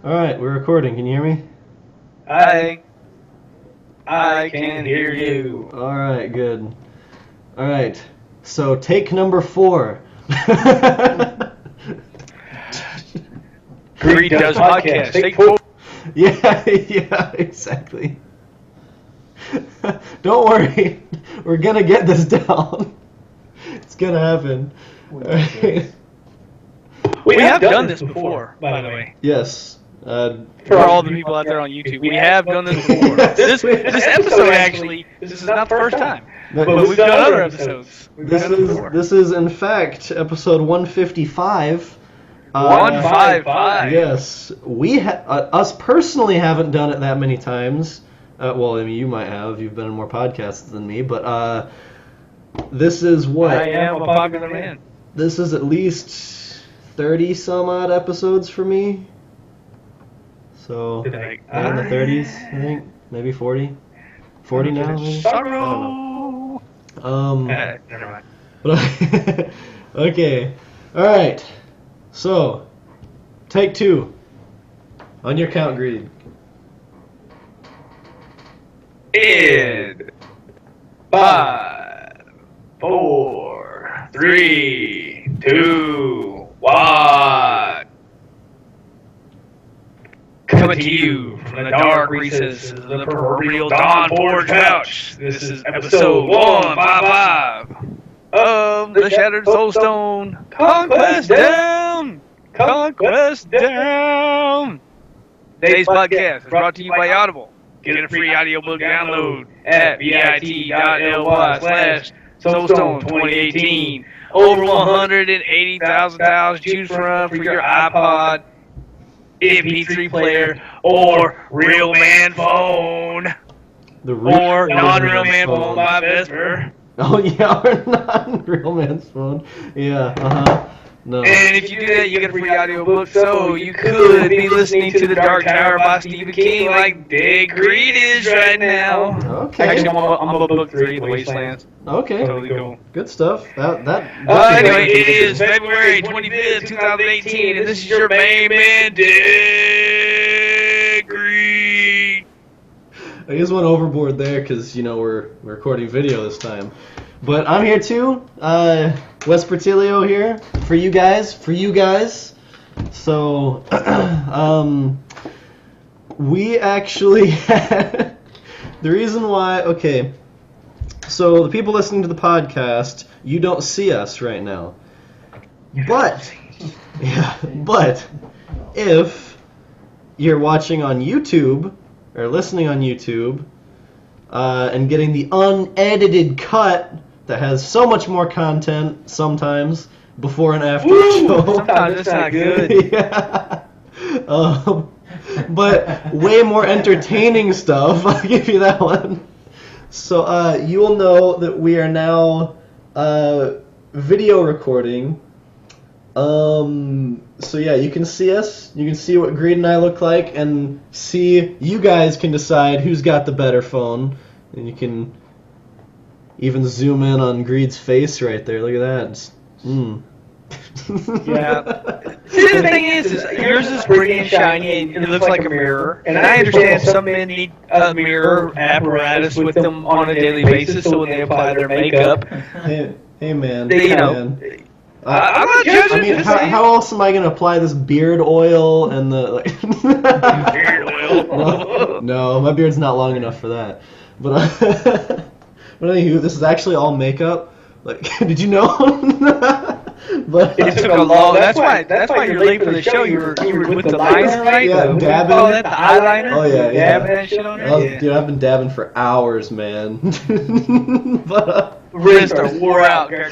Alright, we're recording. Can you hear me? I can hear you. Alright, good. Alright, so take number 4. Greed does podcast. Take 4. Yeah, exactly. Don't worry, we're gonna get this down. It's gonna happen. Alright. We have done this before, by the way. Yes. For all the people out there on YouTube, we have done this before. This episode, actually, this is not the first time. But we've done other episodes. This is in fact episode 155. 155. Yes, us personally haven't done it that many times. Well, I mean, you might have. You've been in more podcasts than me, but this is what? I am a popular man. This is at least 30 some odd episodes for me. So, in the 30s, I think. Maybe 40. 40 now, maybe? Sorrow. Never mind. But, okay. Alright. So, take 2. On your count, Greed. In 5, 4, 3, 2, 1. Coming to you from the dark recesses of the proverbial Dawn Forge Pouch. This is episode 155 of the Shattered Soulstone. Conquest down! Conquest down! Today's podcast is brought to you by Audible. Get a free audiobook download at bit.ly/Soulstone2018. Over 180,000 titles to choose from for your iPod, MP3 player, or Real Man Phone. Or Non-Real Man Phone by Vesper. Oh yeah, or Non-Real Man's Phone. Yeah, No. And if you do that, you get a free audiobook, so you could be listening to The Dark Tower by Stephen King like Dead Greed is right now. Okay. Actually, I'm on book 3, The Wastelands. Okay. Totally cool. Good stuff. Anyway, it is February 25th, 2018, and this is your main man, Dead Greed. I just went overboard there because, we're recording video this time. But I'm here too. Vespertilio here for you guys. So, we actually had the reason why. Okay, so the people listening to the podcast, you don't see us right now, but if you're watching on YouTube or listening on YouTube and getting the unedited cut that has so much more content sometimes before and after the show. Sometimes it's not good. Yeah. But way more entertaining stuff. I'll give you that one. So you will know that we are now video recording. So yeah, you can see us. You can see what Greed and I look like, and you guys can decide who's got the better phone, and you can even zoom in on Greed's face right there. Look at that. Yeah. See, the thing is yours is pretty and shiny, and it looks like a mirror. And I understand some men need a mirror apparatus with them on a daily basis, so when they apply their makeup, Hey man. I'm not judging. I mean, how else am I gonna apply this beard oil and the beard oil? No, my beard's not long enough for that. But anywho, this is actually all makeup. Like, did you know? But it took a long. That's why you're late for the show. You were with the liner, right? Yeah, dabbing. Oh, that the eyeliner. Oh yeah. Dabbing that shit on there. Yeah. Dude, I've been dabbing for hours, man. But wrists are wore out. Yeah,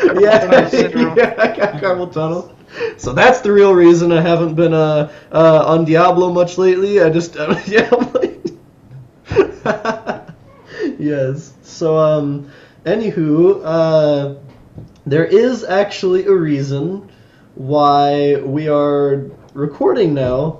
I got carpal tunnel. So that's the real reason I haven't been on Diablo much lately. I just I'm like, yes. So anywho, there is actually a reason why we are recording now,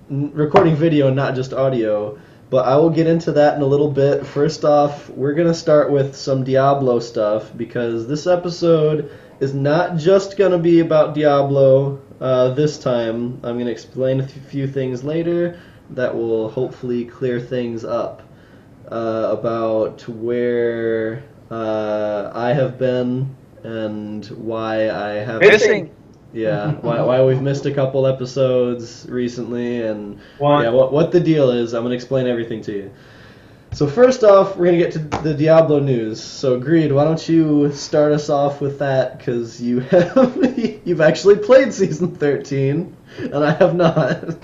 recording video, not just audio. But I will get into that in a little bit. First off, we're going to start with some Diablo stuff because this episode is not just going to be about Diablo this time. I'm going to explain a few things later that will hopefully clear things up about where I have been and why I have... Missing! Yeah, why we've missed a couple episodes recently, and what the deal is. I'm going to explain everything to you. So first off, we're going to get to the Diablo news. So Greed, why don't you start us off with that, because you've actually played Season 13, and I have not.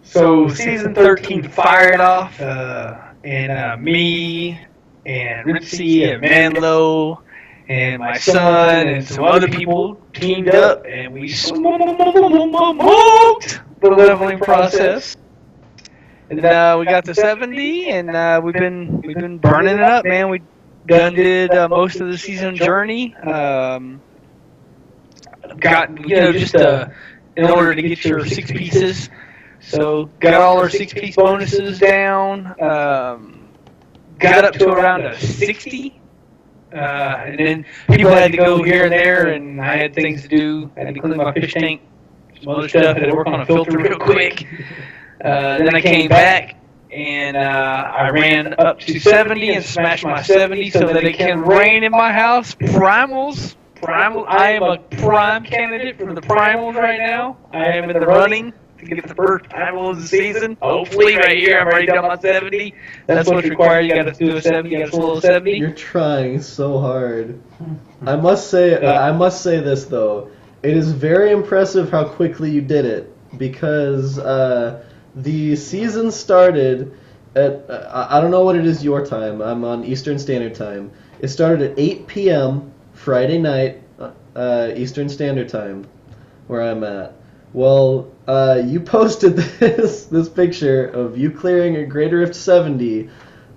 So Season 13 fired off, and me, and Ritzy, and Manlo, and my son, and some other people teamed up, and we smoked the leveling process. And we got to 70, and we've been burning it up, man. We did most of the season journey. Got just in order to get your 6 pieces. So got all our 6-piece bonuses down. Got up to around a 60. And then people had to go here and there, and I had things to do. I had to clean my fish tank, some other stuff. I had to work on a filter real quick. Then I came back, and I ran up to 70 and smashed my 70 so that it can rain in my house. Primals. I am a prime candidate for the primals right now. I am in the running to get the first primal of the season. Hopefully, right here, I'm already done my 70. That's what's required. You got to do a 70. You got to slow a 70. You're trying so hard. I must say this though. It is very impressive how quickly you did it, because the season started at I don't know what it is your time. I'm on Eastern Standard Time. It started at 8 p.m. Friday night Eastern Standard Time, where I'm at. Well, you posted this picture of you clearing a Greater Rift 70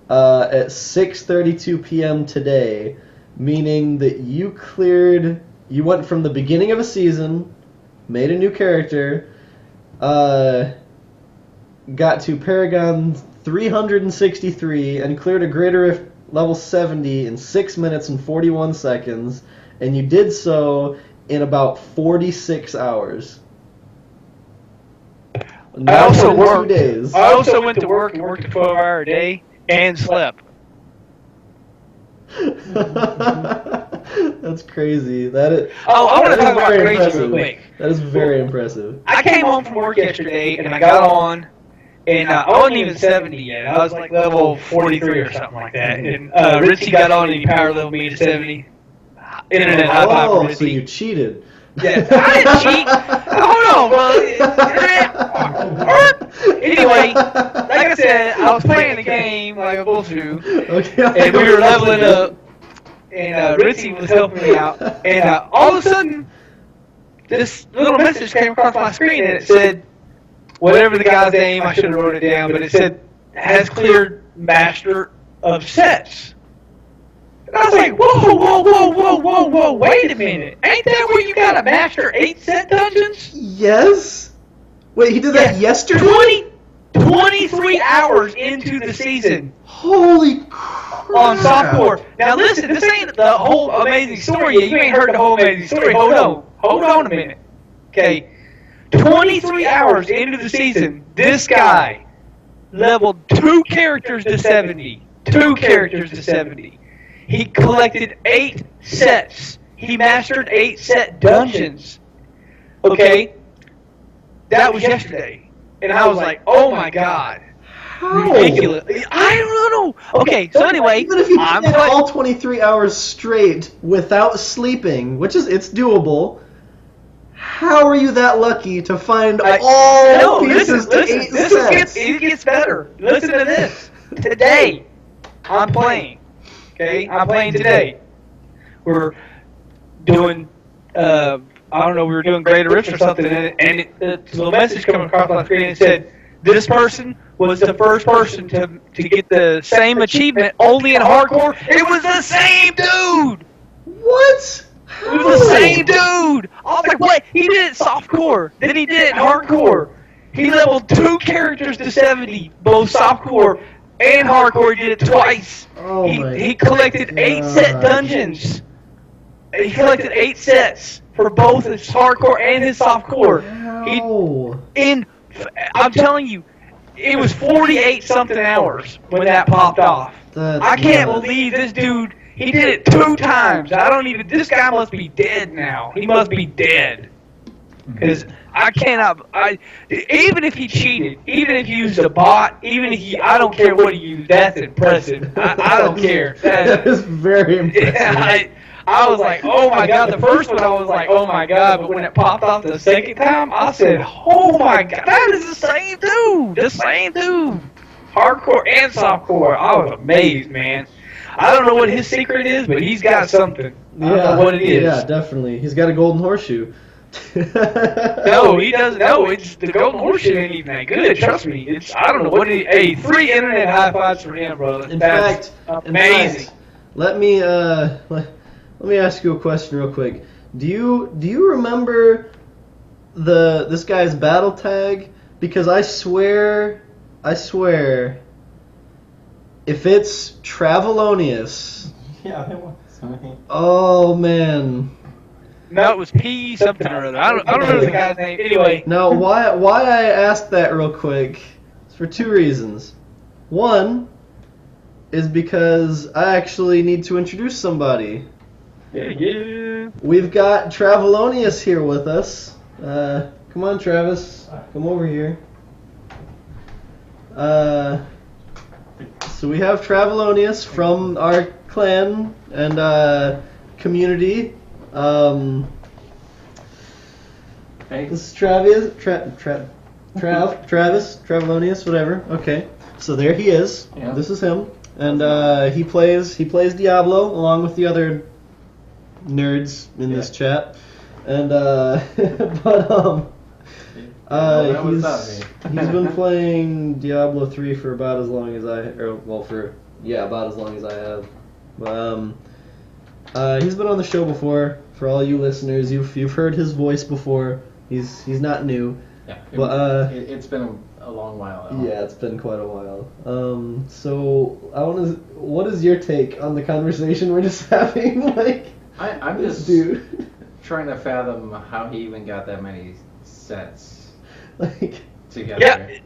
at 6:32 p.m. today, meaning that you went from the beginning of a season, made a new character, got to Paragon 363, and cleared a Greater Rift level 70 in 6 minutes and 41 seconds, and you did so in about 46 hours. I also worked. 2 days. I also went to work and worked a 12-hour day and slept. That's crazy. That is. I want to talk about crazy real quick. That is very impressive. I came home from work yesterday and I got on, and I wasn't even 70 yet. I was like level 43 or something like that. And Ritzy got on and he power leveled me to 70. Internet high five for Ritzy. So you cheated. Yeah, I didn't cheat. Hold on, bro. Anyway, like I said, I was playing the game like a bullshit, and we were leveling up, and Ritzy was helping me out, and all of a sudden, this little message came across my screen, and it said, whatever the guy's name, I should have wrote it down, but it said, has cleared Master of Sets. And I was like, whoa, wait a minute. Ain't that where you got to master 8-set dungeons? Yes. Wait, he did that yesterday? 23 hours into the season. Holy crap. On softcore. Now listen, this ain't the whole amazing story yet. You ain't heard the whole amazing story. Hold on a minute. Okay. 23 hours into the season, this guy leveled 2 characters to 70. 2 characters to 70. He collected 8 sets. He mastered 8-set dungeons. Okay? That was yesterday. And I was like, oh my god. How? Ridiculous. I don't know. Okay, so anyway, even if you did all 23 hours straight without sleeping, which is, it's doable, how are you that lucky to find all pieces to 8 sets? It gets better. Listen to this. Today, I'm playing. Okay, I'm playing today. We're doing, I don't know, we were doing Greater Rifts or something, and the little message coming across my screen and said, this person was the first person to get the same achievement, only in hardcore. It was the same dude! What? It was the same dude! I was like, what? He did it softcore, then he did it hardcore. He leveled 2 characters to 70, both softcore and hardcore. He did it twice. Oh He collected 8 set dungeons. He collected 8 sets for both his hardcore and his softcore. I'm telling you, it was 48 something hours when that popped off. I can't believe this dude. He did it 2 times. This guy must be dead now. He must be dead. Because I cannot. Even if he cheated, even if he used a bot, I don't care what he used. That's impressive. I don't care. That is very impressive. Yeah, I was like, oh my god. The first one I was like, oh my god. But when it popped off the second time, I said, oh my god, that is the same dude. The same dude. Hardcore and softcore. I was amazed, man. I don't know what his secret is, but he's got something. I don't know what it is. Yeah, definitely. He's got a golden horseshoe. No, he doesn't. No, it's the golden horseshoe ain't even that good. Trust me. I don't know what it is. Hey, 3 internet high fives for him, brother. That's amazing. Let me ask you a question real quick. Do you remember this guy's battle tag? Because I swear, if it's Travilonious. Yeah, it was. Oh man. No, it was P something or other. I don't remember the guy's name. Anyway. Now, why I asked that real quick is for 2 reasons. One is because I actually need to introduce somebody. Yeah. We've got Travilonious here with us. Come on, Travis. Come over here. So we have Travilonious from our clan and community. Hey. This is Travis, Travilonious, whatever. Okay, so there he is. Yeah. This is him, and he plays Diablo along with the other nerds in this chat, and he's been playing Diablo 3 for about as long as about as long as I have. He's been on the show before. For all you listeners, you've heard his voice before. He's not new. Yeah, but it's been a long while. Yeah, it's been quite a while. So what is your take on the conversation we're just having? I'm just dude trying to fathom how he even got that many sets together. Yeah,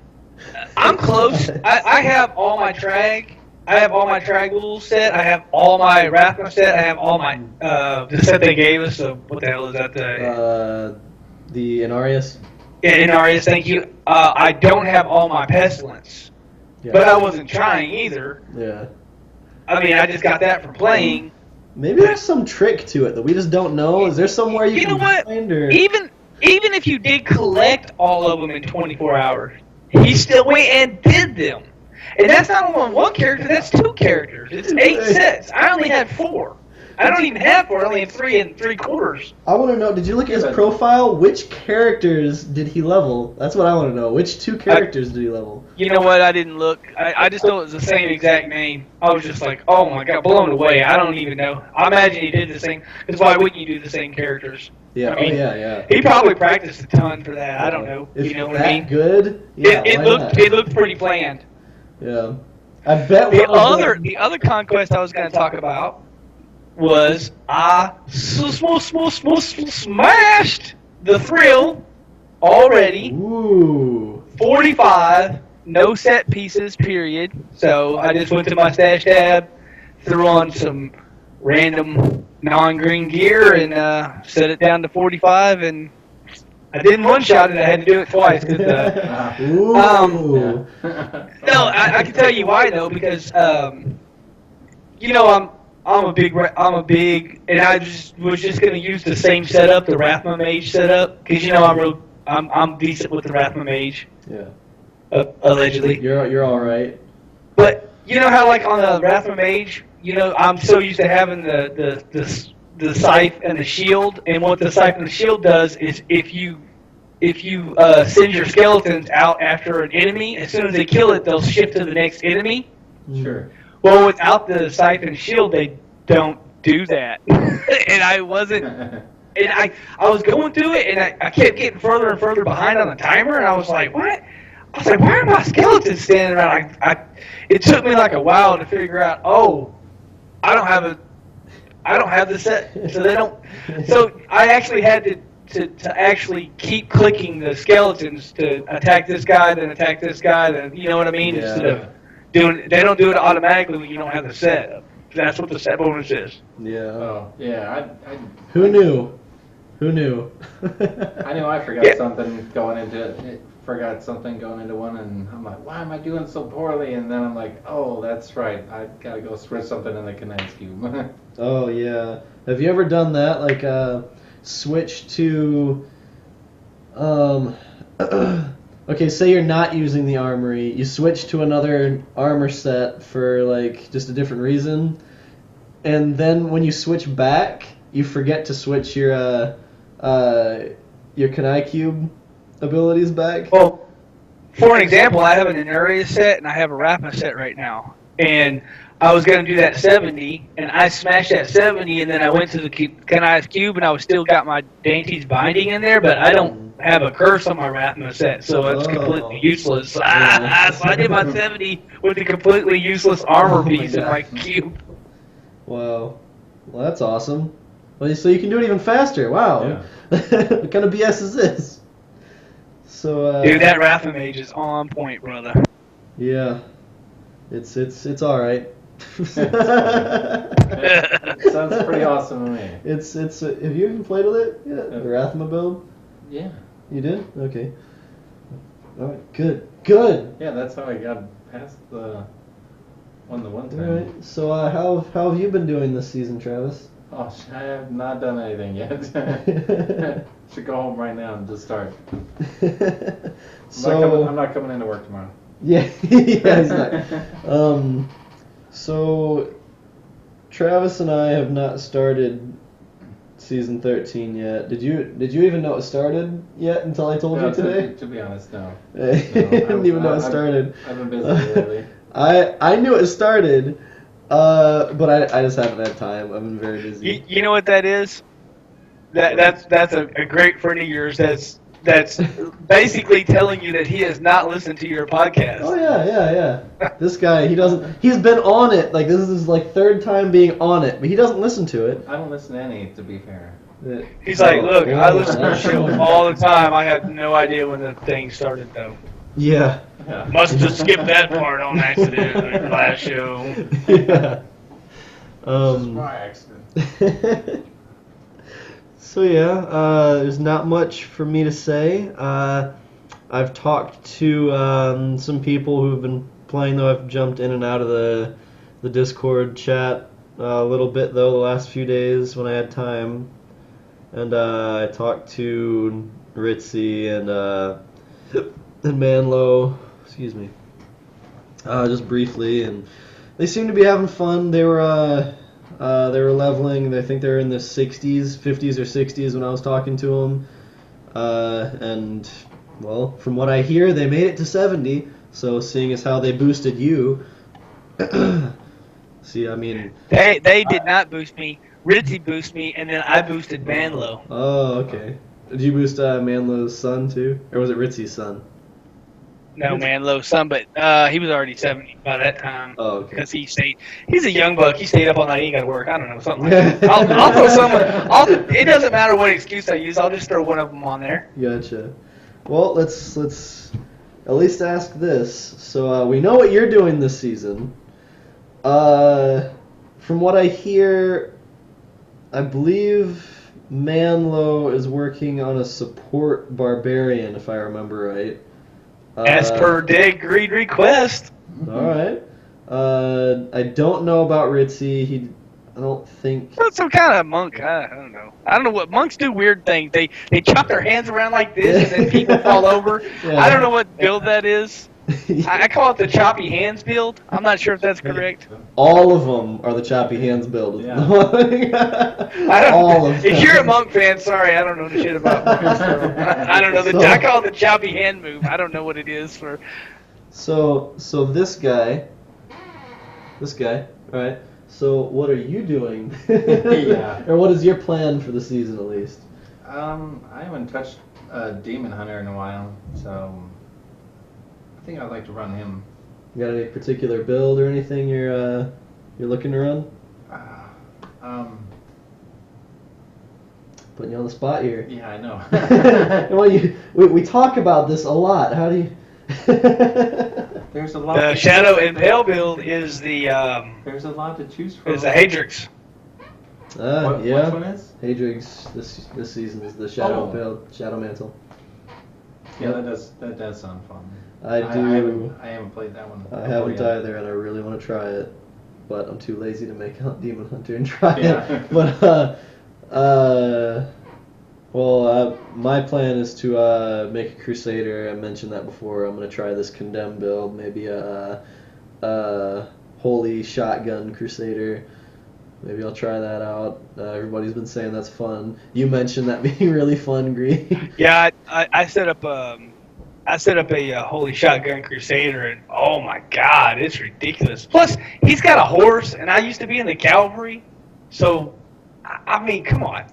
I'm close. I have all my Trag. I have all my Tragul set. I have all my Rathma set. I have all my the set they gave us. So what the hell is that? The Inarius. Yeah, Inarius. Thank you. I don't have all my Pestilence, but I wasn't trying either. Yeah. I mean, I just got that from playing. Maybe there's some trick to it that we just don't know. Is there somewhere you can find or... Even if you did collect all of them in 24 hours, he still went and did them. And that's not only 1 character, that's 2 characters. It's 8 sets. I only had 4. I don't even have 4, I only have 3 3/4. I want to know, did you look at his profile? Which characters did he level? That's what I want to know. Which 2 characters did he level? You know what? I didn't look. I just know it was the same exact name. I was just like, oh my god, blown away. I don't even know. I imagine he did the same. Because why wouldn't you do the same characters? Yeah, I mean, yeah. He probably practiced a ton for that. I don't know. If you know what that I mean? Good? Yeah, it looked pretty planned. Yeah. I bet the other conquest I was going to talk about was I smashed the Thrill already. Ooh. 45, no set pieces, period. So I just went to my stash tab, threw on some random non-green gear, and set it down to 45, and I didn't one-shot it. I had to do it twice. Ooh. No, I can tell you why though, because you know I'm a big, and I was just gonna use the same setup, the Rathma Mage setup, because you know I'm decent with the Rathma Mage. Yeah. Allegedly. You're all right. But you know how like on the Rathma Mage, you know I'm so used to having the scythe and the shield, and what the scythe and the shield does is if you send your skeletons out after an enemy, as soon as they kill it, they'll shift to the next enemy. Sure. Well, without the scythe and shield, they don't do that. And I wasn't I was going through it, and I kept getting further and further behind on the timer, and I was like, what? I was like, why are my skeletons standing around? It took me like a while to figure out, I don't have the set, so they don't. So I actually had to actually keep clicking the skeletons to attack this guy, then attack this guy, then you know what I mean? Yeah. Instead of they don't do it automatically when you don't have the set. That's what the set bonus is. Yeah. Oh, yeah. Who knew? Who knew? I knew I forgot something going into one, and I'm like, why am I doing so poorly? And then I'm like, oh, that's right. I gotta go switch something in the Kinetics Cube. Oh yeah. Have you ever done that? Like switch to okay, say you're not using the armory, you switch to another armor set for like just a different reason, and then when you switch back, you forget to switch your Kanai Cube abilities back. Well, for an example, I have an Inuria set and I have a Rapha set right now, and I was going to do that 70, and I smashed that 70, and then I went to the Kanai's Cube, and I was still got my Dainty's binding in there, but I don't have a curse on my Rathma set, so it's completely useless. So I did my 70 with a completely useless armor piece in my cube. Wow. Well, that's awesome. Well, so you can do it even faster. Wow. Yeah. What kind of BS is this? So, Dude, that Rathma mage is on point, brother. Yeah. It's all right. Sounds pretty awesome to me. It's have you even played with it yet? The Rathma build? Yeah. You did? Okay. All right. Good. Yeah, that's how I got past the one time. All right. So how have you been doing this season, Travis? Oh, I have not done anything yet. Should go home right now and just start. I'm not coming into work tomorrow. Yeah, yeah, he's not. So Travis and I have not started season 13 yet. Did you even know it started yet until I told you today? To be honest, no. I didn't even know it started. I've been busy lately. I knew it started, but I just haven't had time. I've been very busy. You know what that is? That's a great friend of yours that's basically telling you that he has not listened to your podcast. Oh yeah. This guy, he's been on it. Like this is his like third time being on it, but he doesn't listen to it. I don't listen to any, to be fair. He's like, look, I listen to the show all the time. I have no idea when the thing started though. Yeah. Must have skipped that part on accident in the last show. Yeah. Just by accident. So yeah, there's not much for me to say. I've talked to some people who've been playing, though I've jumped in and out of the Discord chat a little bit, though, the last few days when I had time. And I talked to Ritzy and Manlo, excuse me, just briefly, and they seem to be having fun. They were leveling. I think they were in the 60s, 50s or 60s when I was talking to them. And, well, from what I hear, they made it to 70. So seeing as how they boosted you, see, I mean... They did not boost me. Ritzy boosted me, and then I boosted Manlo. Oh, okay. Did you boost Manlo's son, too? Or was it Ritzy's son? No, Manlo's son, but he was already 70 by that time. Oh, okay. Because he's a young buck. He stayed up all night. He ain't got to work. I don't know, something like that. I'll throw someone. It doesn't matter what excuse I use. I'll just throw one of them on there. Gotcha. Well, let's at least ask this. So we know what you're doing this season. From what I hear, I believe Manlo is working on a support barbarian, if I remember right. As per Dig Greed request. All right. I don't know about Ritzy. I don't think. Well, some kind of monk. I don't know. I don't know what monks do. Weird things. They chop their hands around like this, and then people fall over. Yeah. I don't know what build that is. I call it the choppy hands build. I'm not sure if that's correct. All of them are the choppy hands build. Yeah. All of them. If you're a monk fan, sorry, I don't know the shit about monks. So I don't know. I call it the choppy hand move. I don't know what it is for. So this guy, all right. So what are you doing? Yeah. Or what is your plan for the season at least? I haven't touched a Demon Hunter in a while, so I think I'd like to run him. You got any particular build or anything you're looking to run? Putting you on the spot here. Yeah, I know. Well, we talk about this a lot. How do you? There's a lot. The Shadow and Pale build is the There's a lot to choose from. is the Hadrix. What, Yeah. Which one is? Hadrix this season is the Shadow Mantle. Yeah, that does sound fun. I do. I haven't played that one. I haven't yet. either, and I really want to try it, but I'm too lazy to make Demon Hunter and try Yeah. it. But my plan is to make a Crusader. I mentioned that before. I'm gonna try this Condemn build, maybe a Holy Shotgun Crusader. Maybe I'll try that out. Everybody's been saying that's fun. You mentioned that being really fun, Greed. Yeah, I set up a Holy Shotgun Crusader, and oh my God, it's ridiculous. Plus, he's got a horse, and I used to be in the cavalry, so I mean, come on.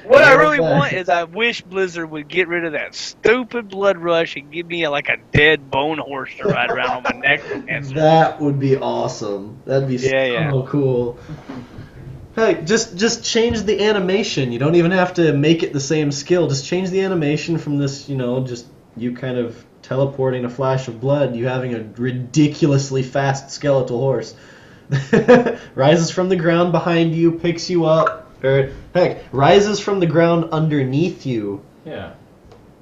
What I really want is I wish Blizzard would get rid of that stupid Blood Rush and give me a dead bone horse to ride around on my neck. That would be awesome. That'd be so cool. Hey, just change the animation. You don't even have to make it the same skill. Just change the animation from this, just you kind of teleporting a flash of blood, you having a ridiculously fast skeletal horse. Rises from the ground behind you, picks you up, or heck, rises from the ground underneath you. Yeah.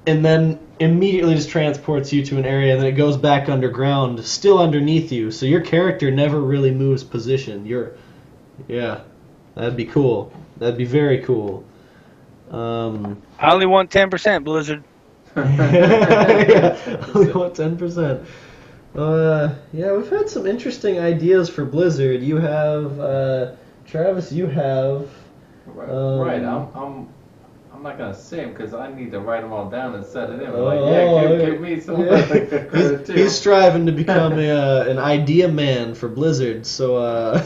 And then immediately just transports you to an area, and then it goes back underground, still underneath you. So your character never really moves position. Yeah, that'd be cool. That'd be very cool. I only want 10%, Blizzard. Yeah, only want 10%. Yeah, we've had some interesting ideas for Blizzard. You have, Travis, you have... Right, I'm not gonna say them because I need to write them all down and set it in. Give me some. Yeah. He's striving to become an idea man for Blizzard, so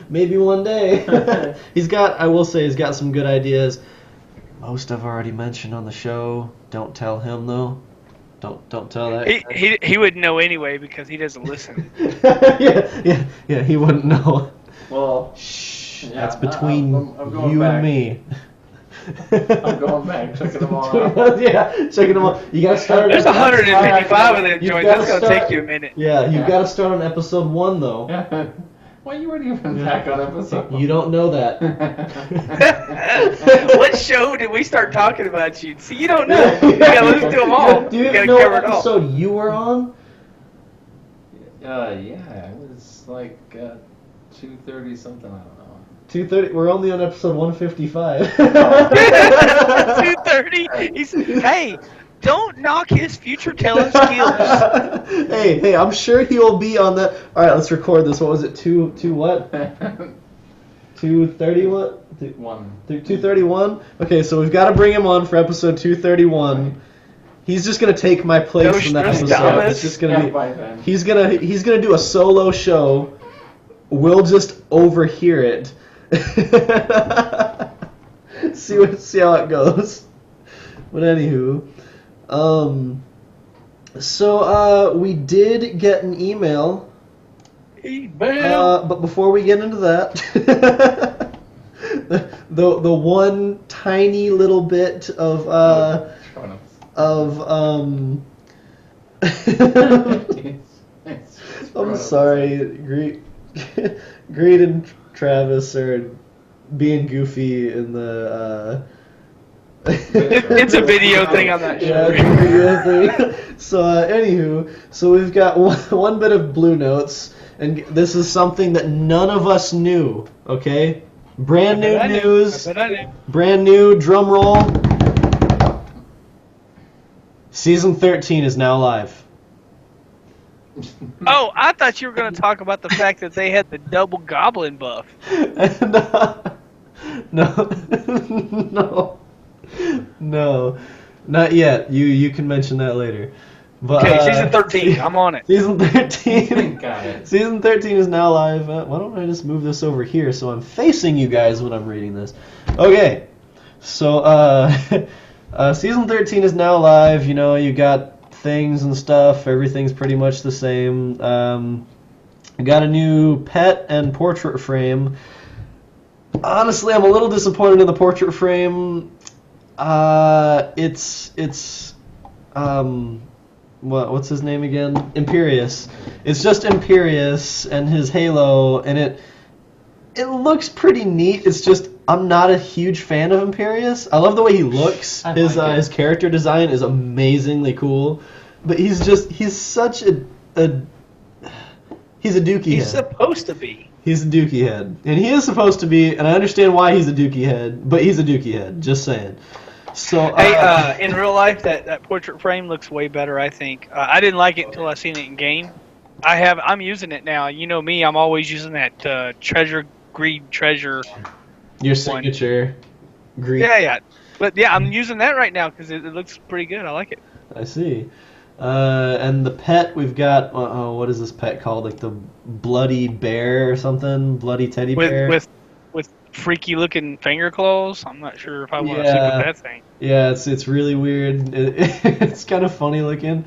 maybe one day. I will say, he's got some good ideas. Most I've already mentioned on the show. Don't tell him though. Don't tell that. He wouldn't know anyway because he doesn't listen. Yeah. He wouldn't know. Well, shh. Yeah, that's between I'm going you back. and me. I'm going back, checking them all out. Yeah, checking them all. You gotta start. There's 155 of them joints. That's gonna take you a minute. Yeah, you've got to start on episode 1 though. Yeah. Why you weren't even back on episode 1? You don't know that. What show did we start talking about you? See, you don't know. You gotta listen to them all. Do you gotta know cover what it all. episode you were on? Yeah, it was like 2:30 something. I don't know. 2:30. We're only on episode 155. 2:30. Hey, don't knock his future telling skills. Hey, I'm sure he will be on that. All right, let's record this. What was it? 2 what? 2:30 what? 231. Okay, so we've got to bring him on for episode 231. He's just gonna take my place from that episode. It's just gonna be. He's gonna do a solo show. We'll just overhear it. see how it goes. But anywho, so we did get an email. But before we get into that, the one tiny little bit of I'm sorry, Greed and Travis are being goofy in the It's a video thing on that show. Yeah, it's a video thing. So anywho, so we've got one bit of Blue Notes, and this is something that none of us knew. Okay, brand new news, brand new drum roll. Season 13 is now live. Oh, I thought you were going to talk about the fact that they had the double goblin buff. No, not yet. You can mention that later. But, Okay, season 13. I'm on it. Season 13. Got it. Season 13 is now live. Why don't I just move this over here so I'm facing you guys when I'm reading this? Okay. So, Season 13 is now live. You know, you got things and stuff. Everything's pretty much the same. I got a new pet and portrait frame. Honestly, I'm a little disappointed in the portrait frame. What's his name again? Imperius. It's just Imperius and his halo, and it looks pretty neat. It's just I'm not a huge fan of Imperius. I love the way he looks. His character design is amazingly cool, but he's such a he's a dookie head. He's supposed to be. He's a dookie head, and he is supposed to be, and I understand why he's a dookie head, but he's a dookie head. Just saying. So, Hey, in real life, that portrait frame looks way better, I think. I didn't like it until I seen it in game. I'm using it now. You know me, I'm always using that Greed Treasure. Your signature Greed. Yeah. But yeah, I'm using that right now because it looks pretty good. I like it. I see. And the pet, we've got, what is this pet called? Like the bloody bear or something? Bloody teddy bear? With freaky looking finger claws. I'm not sure if I want to sleep with that thing. Yeah, it's really weird. It's kind of funny looking,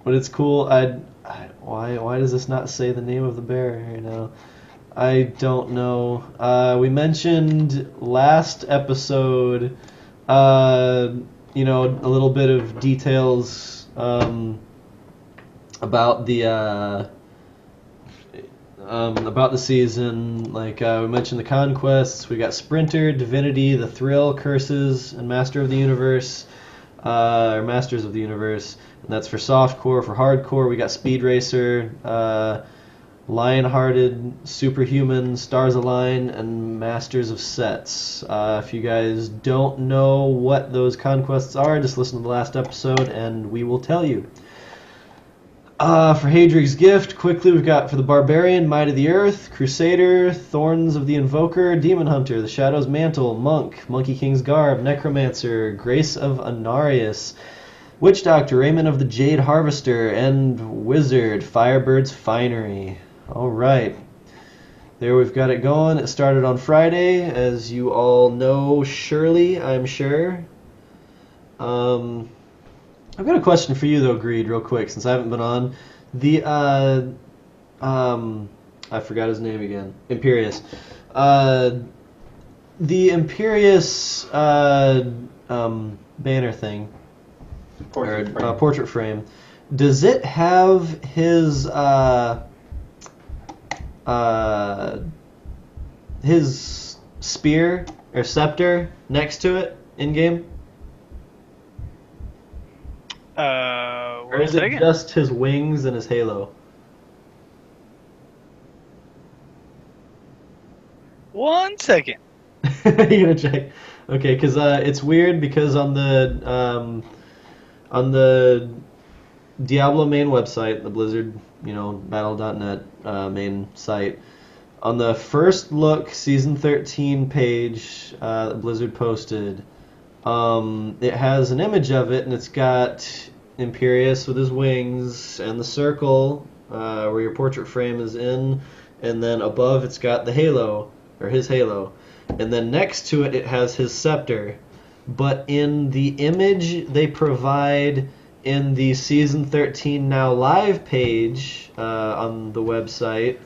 but it's cool. Why does this not say the name of the bear right now? I don't know. We mentioned last episode, a little bit of details about the season. Like we mentioned the conquests. We got Sprinter, Divinity, the Thrill, Curses, and Master of the Universe, or Masters of the Universe. And that's for softcore. For hardcore, we got Speed Racer, Lionhearted, Superhuman, Stars Align, and Masters of Sets. If you guys don't know what those conquests are, just listen to the last episode and we will tell you. For Hadrig's Gift, quickly we've got for the Barbarian, Might of the Earth, Crusader, Thorns of the Invoker, Demon Hunter, the Shadow's Mantle, Monk, Monkey King's Garb, Necromancer, Grace of Anarius, Witch Doctor, Raymond of the Jade Harvester, and Wizard, Firebird's Finery. Alright, there we've got it going. It started on Friday, as you all know, surely, I'm sure. I've got a question for you though, Greed, real quick, since I haven't been on. I forgot his name again. Imperius. The Imperius banner thing. Portrait frame. Does it have his spear or scepter next to it in game? Or is it just his wings and his halo? One second. You're gonna check. Okay, because it's weird because on the Diablo main website, the Blizzard, battle.net main site, on the first look Season 13 page that Blizzard posted, it has an image of it, and it's got Imperius with his wings and the circle where your portrait frame is in, and then above it's got the halo, or his halo, and then next to it has his scepter. But in the image they provide in the Season 13 Now Live page on the website,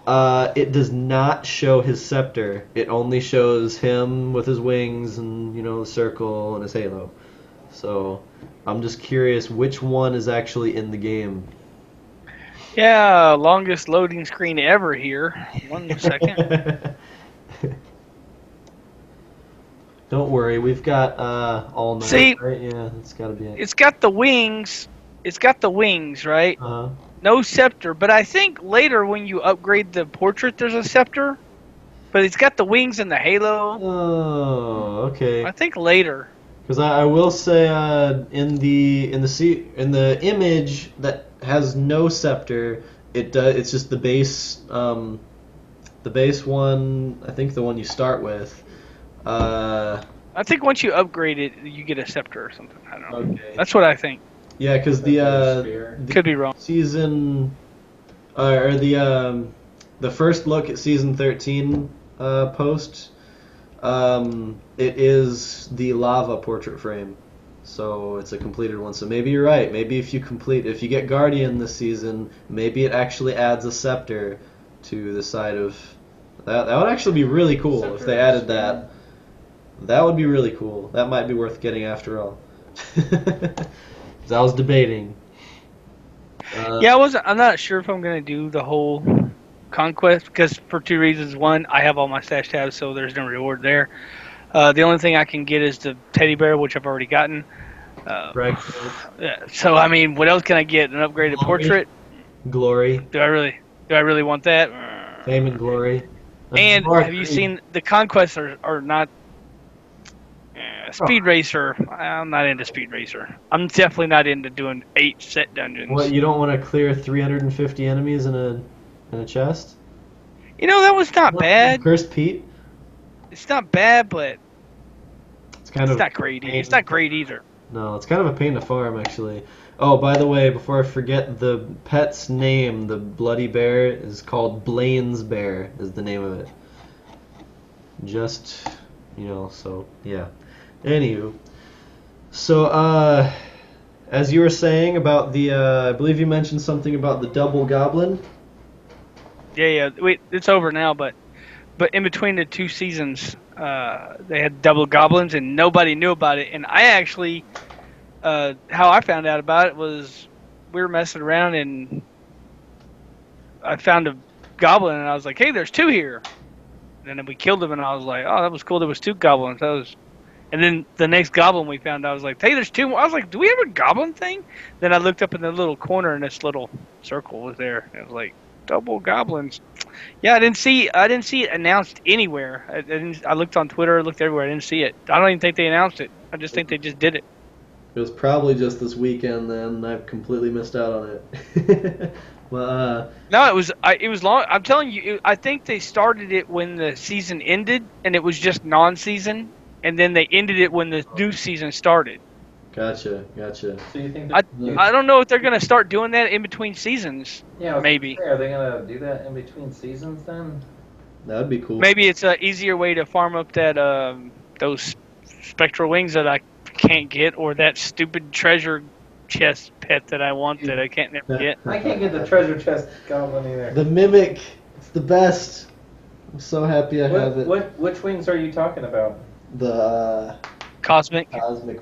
it does not show his scepter. It only shows him with his wings and, the circle and his halo. So I'm just curious which one is actually in the game. Yeah, longest loading screen ever here. 1 second. Don't worry, we've got all night. See, right? Yeah, it's got to be it. It's got the wings. It's got the wings, right? Uh-huh. No scepter, but I think later when you upgrade the portrait, there's a scepter. But it's got the wings and the halo. Oh, okay. I think later. Because I will say in the image that has no scepter, it's just the base one. I think the one you start with. I think once you upgrade it, you get a scepter or something. I don't know. Okay. That's what I think. Yeah, because the Could be wrong. season or the first look at season 13 post, it is the lava portrait frame, so it's a completed one. So maybe you're right. Maybe if you get Guardian this season, maybe it actually adds a scepter to the side of that. That would actually be really cool if they added that. That would be really cool. That might be worth getting after all. 'Cause I was debating. I'm not sure if I'm gonna do the whole conquest because for two reasons. One, I have all my stash tabs, so there's no reward there. The only thing I can get is the teddy bear, which I've already gotten. Right. So I mean, what else can I get? An upgraded portrait? Glory. Do I really want that? Fame and glory. And have you seen the conquests are not Speed Racer? I'm not into Speed Racer. I'm definitely not into doing 8 set dungeons. What, you don't want to clear 350 enemies in a chest? You know, that was not bad. Cursed Pete? It's not bad, but it's not great. It's not great either. No, it's kind of a pain to farm, actually. Oh, by the way, before I forget, the pet's name, the bloody bear, is called Blaine's Bear, is the name of it. Just, so, yeah. Anywho. So, as you were saying about the, I believe you mentioned something about the double goblin? Yeah. Wait, it's over now, but in between the 2 seasons, they had double goblins, and nobody knew about it. And I actually, how I found out about it was we were messing around, and I found a goblin, and I was like, "Hey, there's 2 here." And then we killed them, and I was like, "Oh, that was cool. There was 2 goblins." And then the next goblin we found, I was like, "Hey, there's 2 more." I was like, "Do we have a goblin thing?" Then I looked up in the little corner, and this little circle was there. And it was like, double goblins. Yeah, I didn't see it announced anywhere. I looked on Twitter, looked everywhere. I didn't see it. I don't even think they announced it. I just think they just did it. It was probably just this weekend. Then I've completely missed out on it. Well, no, it was long. I'm telling you, I think they started it when the season ended, and it was just non-season, and then they ended it when the new season started. Gotcha. So you think I don't know if they're gonna start doing that in between seasons. Yeah, maybe. Are they gonna do that in between seasons then? That would be cool. Maybe it's an easier way to farm up that those spectral wings that I can't get, or that stupid treasure chest pet that I want that I can't never get. I can't get the treasure chest goblin either. The mimic, it's the best. I'm so happy I have it. Which wings are you talking about? The Cosmic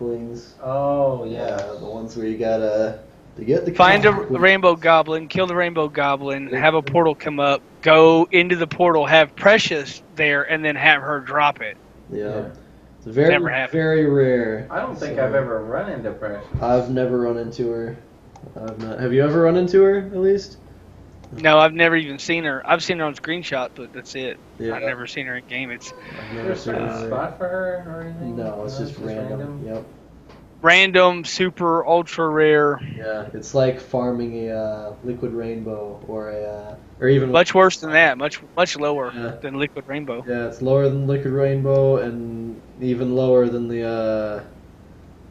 wings. Oh yeah, the ones where you gotta get the. Find a rainbow goblin, kill the rainbow goblin, have a portal come up, go into the portal, have Precious there, and then have her drop it. Yeah. It's very very rare. I don't think I've ever run into Precious. I've never run into her. I've not. Have you ever run into her at least? No, I've never even seen her. I've seen her on screenshot, but that's it. Yeah. I've never seen her in game. I've never seen her. Spot for her or anything? No, it's just random. Yep. Random, super, ultra rare. Yeah, it's like farming a liquid rainbow or even much worse than that. Much lower than liquid rainbow. Yeah, it's lower than liquid rainbow and even lower than the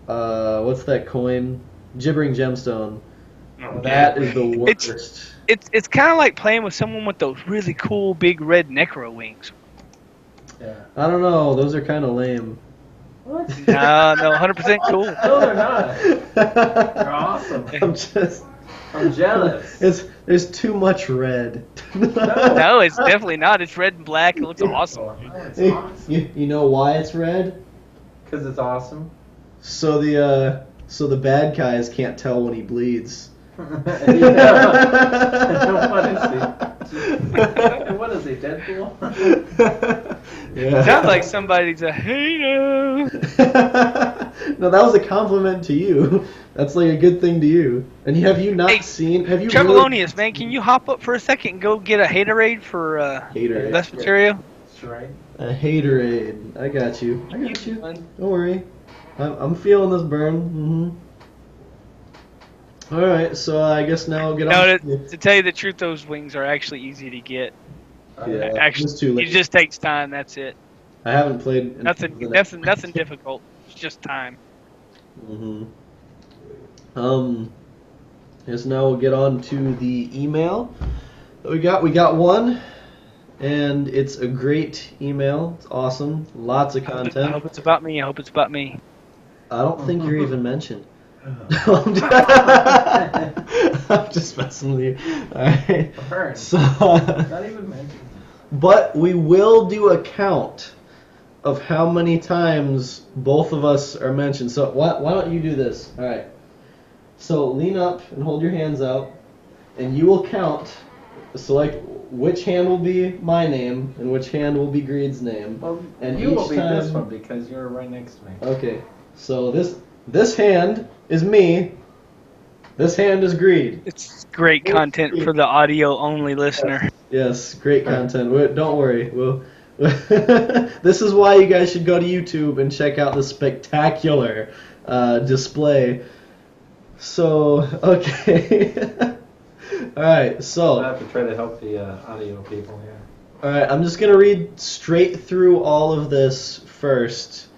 what's that coin? Gibbering gemstone. Oh, that is the worst. It's kind of like playing with someone with those really cool big red necro wings. Yeah. I don't know. Those are kind of lame. What? No, 100% cool. No, they're not. They're awesome. I'm jealous. There's too much red. No, it's definitely not. It's red and black. It looks awesome. It's awesome. You know why it's red? Because it's awesome. So the bad guys can't tell when he bleeds. What is he, Deadpool? Yeah. Sounds like somebody's a hater. No, that was a compliment to you. That's like a good thing to you. And have you seen? Have you? Travilonious, man, can you hop up for a second and go get a haterade for Vespertilio? That's right. A haterade. I got you. Don't worry. I'm feeling this burn. Mm-hmm. All right, so I guess now I'll get on. To tell you the truth, those wings are actually easy to get. Yeah, actually, it's too late. It just takes time. That's it. I haven't played Nothing difficult. It's just time. Mm-hmm. Yes, now we'll get on to the email that we got. We got one, and it's a great email. It's awesome. Lots of I content. hope it's about me. I hope it's about me. I don't think you're even mentioned. I'm just messing with you. Alright. So, Not even mentioned. but we will do a count of how many times both of us are mentioned. So why don't you do this? Alright. So lean up and hold your hands out, and you will count. So like, which hand will be my name and which hand will be Greed's name. Well, and you each will be time, this one because you're right next to me. Okay. So this hand is me. This hand is Greed. It's great content for the audio-only listener. Yes, great content. Don't worry. This is why you guys should go to YouTube and check out the spectacular display. So, okay. Alright, so. I have to try to help the audio people here. Alright, I'm just going to read straight through all of this first.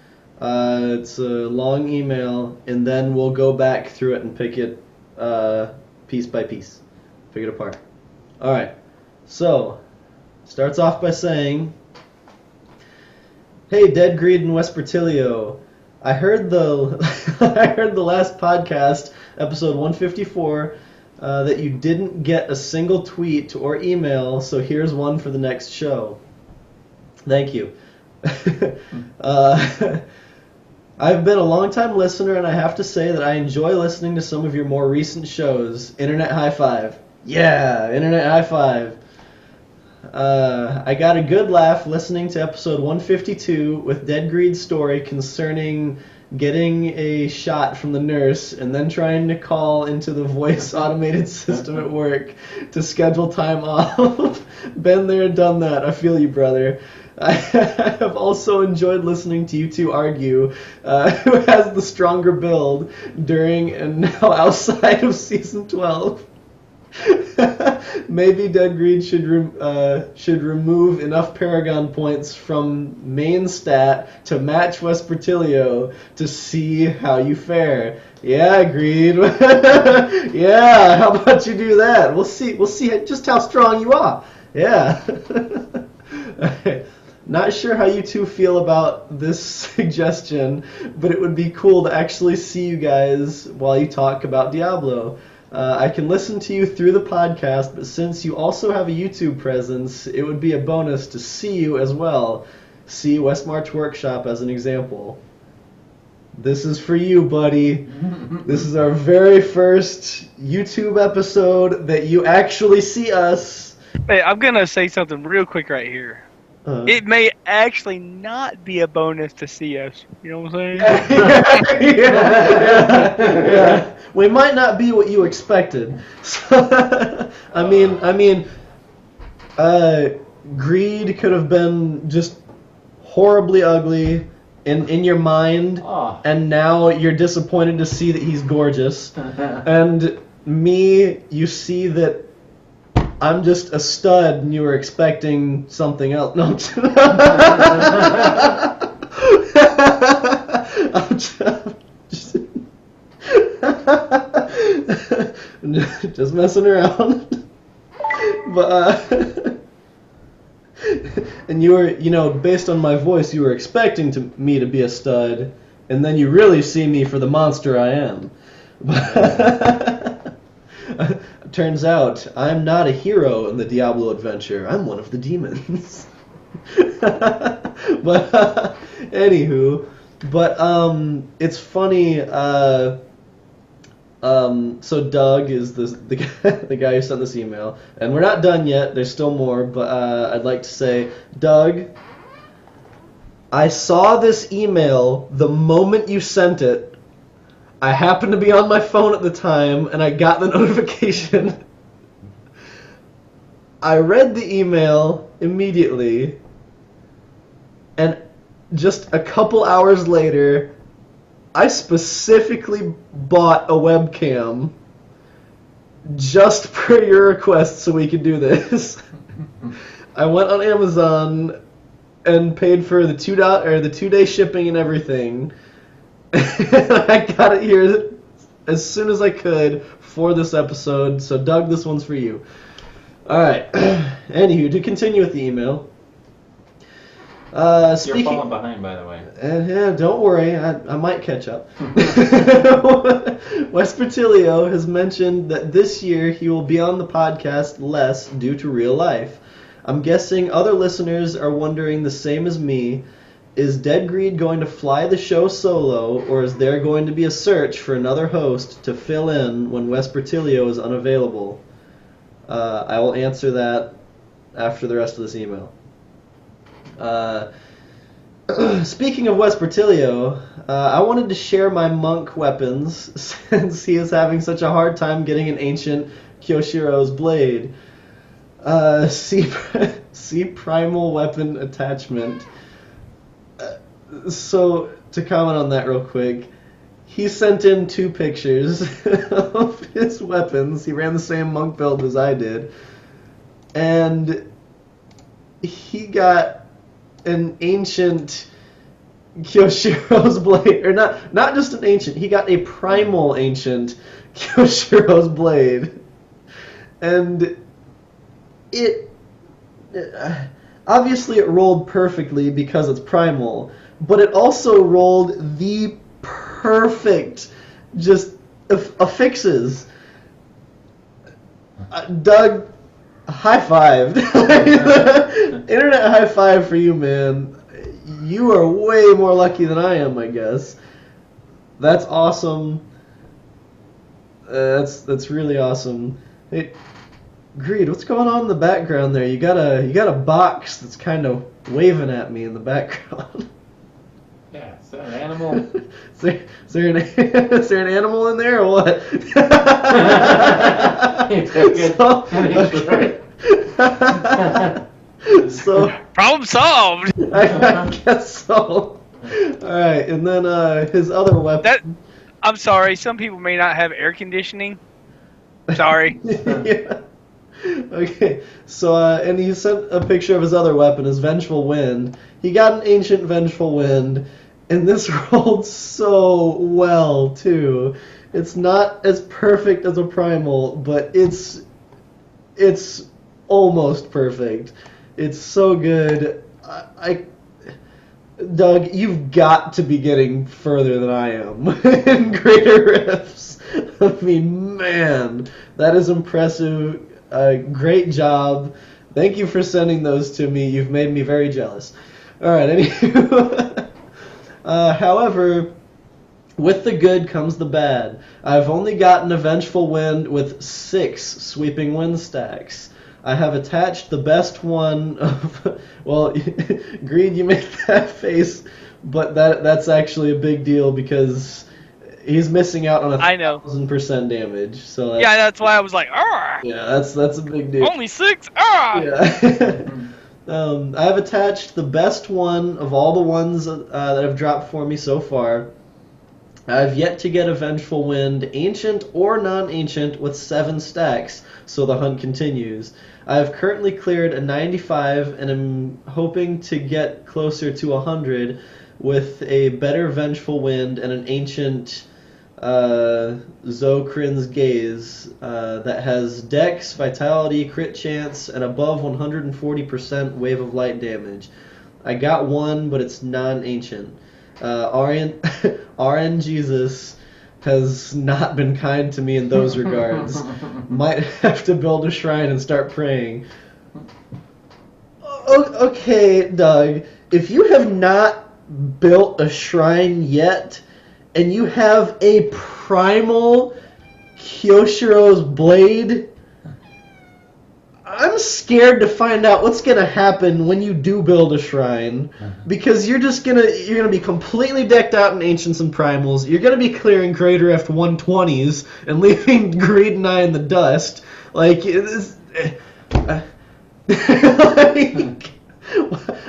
It's a long email, and then we'll go back through it and pick it piece by piece. Pick it apart. Alright, so, starts off by saying, "Hey, Dead Greed and Vespertilio. I heard the last podcast, episode 154, that you didn't get a single tweet or email, so here's one for the next show. Thank you." I've been a long-time listener, and I have to say that I enjoy listening to some of your more recent shows. Internet high five. Yeah, internet high five. I got a good laugh listening to episode 152 with Dead Greed's story concerning getting a shot from the nurse and then trying to call into the voice automated system at work to schedule time off. Been there, done that. I feel you, brother. I have also enjoyed listening to you two argue who has the stronger build during and now outside of season 12. Maybe Dead Greed should remove enough Paragon points from main stat to match Vespertilio to see how you fare. Yeah, Greed. Yeah, how about you do that? We'll see just how strong you are. Yeah. Okay. Not sure how you two feel about this suggestion, but it would be cool to actually see you guys while you talk about Diablo. I can listen to you through the podcast, but since you also have a YouTube presence, it would be a bonus to see you as well. See West March Workshop as an example. This is for you, buddy. This is our very first YouTube episode that you actually see us. Hey, I'm going to say something real quick right here. It may actually not be a bonus to see us. You know what I'm saying? Yeah. We might not be what you expected. So, I mean, Greed could have been just horribly ugly in your mind, and now you're disappointed to see that he's gorgeous. And me, you see that I'm just a stud, and you were expecting something else. No, I'm just messing around. But and you were, based on my voice, you were expecting me to be a stud, and then you really see me for the monster I am. Turns out, I'm not a hero in the Diablo adventure. I'm one of the demons. But, anywho. But, it's funny, so Doug is the guy who sent this email. And we're not done yet. There's still more. But, I'd like to say, Doug, I saw this email the moment you sent it. I happened to be on my phone at the time, and I got the notification. I read the email immediately, and just a couple hours later, I specifically bought a webcam just per your request so we could do this. I went on Amazon and paid for the $2 or the 2-day shipping and everything. I got it here as soon as I could for this episode. So, Doug, this one's for you. All right. Anywho, to continue with the email. You're falling behind, by the way. Yeah, don't worry, I might catch up. Vespertilio has mentioned that this year he will be on the podcast less due to real life. I'm guessing other listeners are wondering the same as me. Is Dead Greed going to fly the show solo, or is there going to be a search for another host to fill in when Vespertilio is unavailable? I will answer that after the rest of this email. Speaking of Vespertilio, I wanted to share my monk weapons since he is having such a hard time getting an ancient Kyoshiro's blade. See primal weapon attachment. So, to comment on that real quick, he sent in 2 pictures of his weapons. He ran the same monk build as I did. And he got an ancient Kyoshiro's blade. Or not just an ancient, he got a primal ancient Kyoshiro's blade. And it... obviously it rolled perfectly because it's primal, but it also rolled the perfect just affixes. Doug, high five. Internet high five for you, man. You are way more lucky than I am, I guess. That's awesome. That's really awesome. Hey, Greed, what's going on in the background there? You got a box that's kind of waving at me in the background. Yeah, is that an animal? is there an animal in there or what? So problem solved. I guess so. Alright, and then his other weapon. I'm sorry, some people may not have air conditioning. Sorry. Yeah. Okay, so, and he sent a picture of his other weapon, his Vengeful Wind. He got an Ancient Vengeful Wind, and this rolled so well, too. It's not as perfect as a Primal, but it's almost perfect. It's so good. Doug, you've got to be getting further than I am in Greater Rifts. I mean, man, that is impressive. Great job. Thank you for sending those to me. You've made me very jealous. Alright, anywho. However, with the good comes the bad. I've only gotten a Vengeful Wind with 6 Sweeping Wind stacks. I have attached the best one of... Well, Greed, you make that face, but that's actually a big deal because he's missing out on 1,000% damage. So yeah, that's why I was like, ah. Yeah, that's a big deal. Only 6? Ah. Yeah. I have attached the best one of all the ones that have dropped for me so far. I've yet to get a Vengeful Wind, ancient or non-ancient, with 7 stacks, so the hunt continues. I have currently cleared a 95 and am hoping to get closer to 100 with a better Vengeful Wind and an ancient Zokrin's Gaze that has Dex, Vitality, Crit Chance, and above 140% Wave of Light damage. I got one, but it's non-ancient. RN Jesus has not been kind to me in those regards. Might have to build a shrine and start praying. Okay, Doug, if you have not built a shrine yet, and you have a primal Kyoshiro's blade, I'm scared to find out what's gonna happen when you do build a shrine, because you're gonna be completely decked out in ancients and primals. You're gonna be clearing Greater Rift 120s and leaving Greed and I in the dust. Like it is. Like,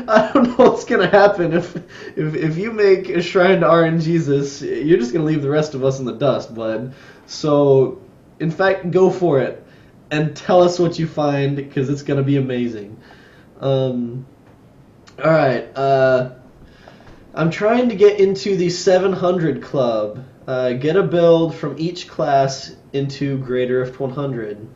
I don't know what's gonna happen if you make a shrine to RN Jesus. You're just gonna leave the rest of us in the dust, bud. So, in fact, go for it. And tell us what you find, because it's going to be amazing. Alright, I'm trying to get into the 700 club. Get a build from each class into Greater Rift 100.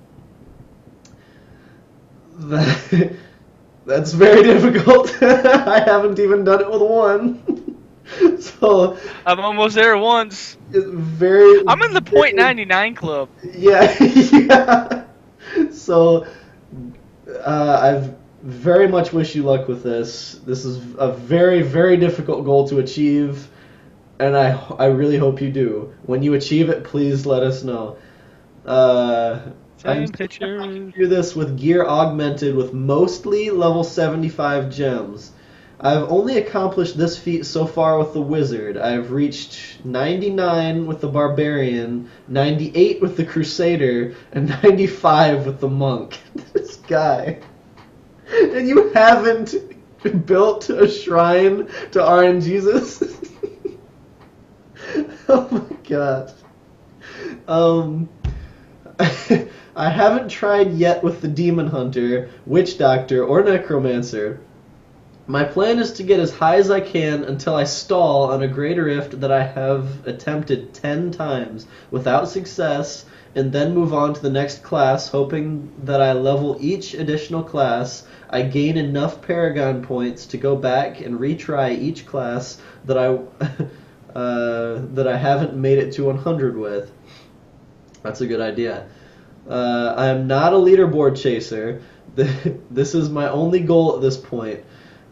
That's very difficult. I haven't even done it with one. So I'm almost there once. it's very. I'm in the .99 club. Yeah, yeah. So I very much wish you luck with this. This is a very, very difficult goal to achieve, and I really hope you do. When you achieve it, please let us know. I'm Picture. do this with gear augmented with mostly level 75 gems. I've only accomplished this feat so far with the wizard. I've reached 99 with the barbarian, 98 with the crusader, and 95 with the monk. This guy. And you haven't built a shrine to RNGesus? Oh my gosh. I haven't tried yet with the Demon Hunter, Witch Doctor, or Necromancer. My plan is to get as high as I can until I stall on a Greater Rift that I have attempted 10 times without success, and then move on to the next class, hoping that I level each additional class. I gain enough Paragon points to go back and retry each class that I haven't made it to 100 with. That's a good idea. I am not a leaderboard chaser. This is my only goal at this point.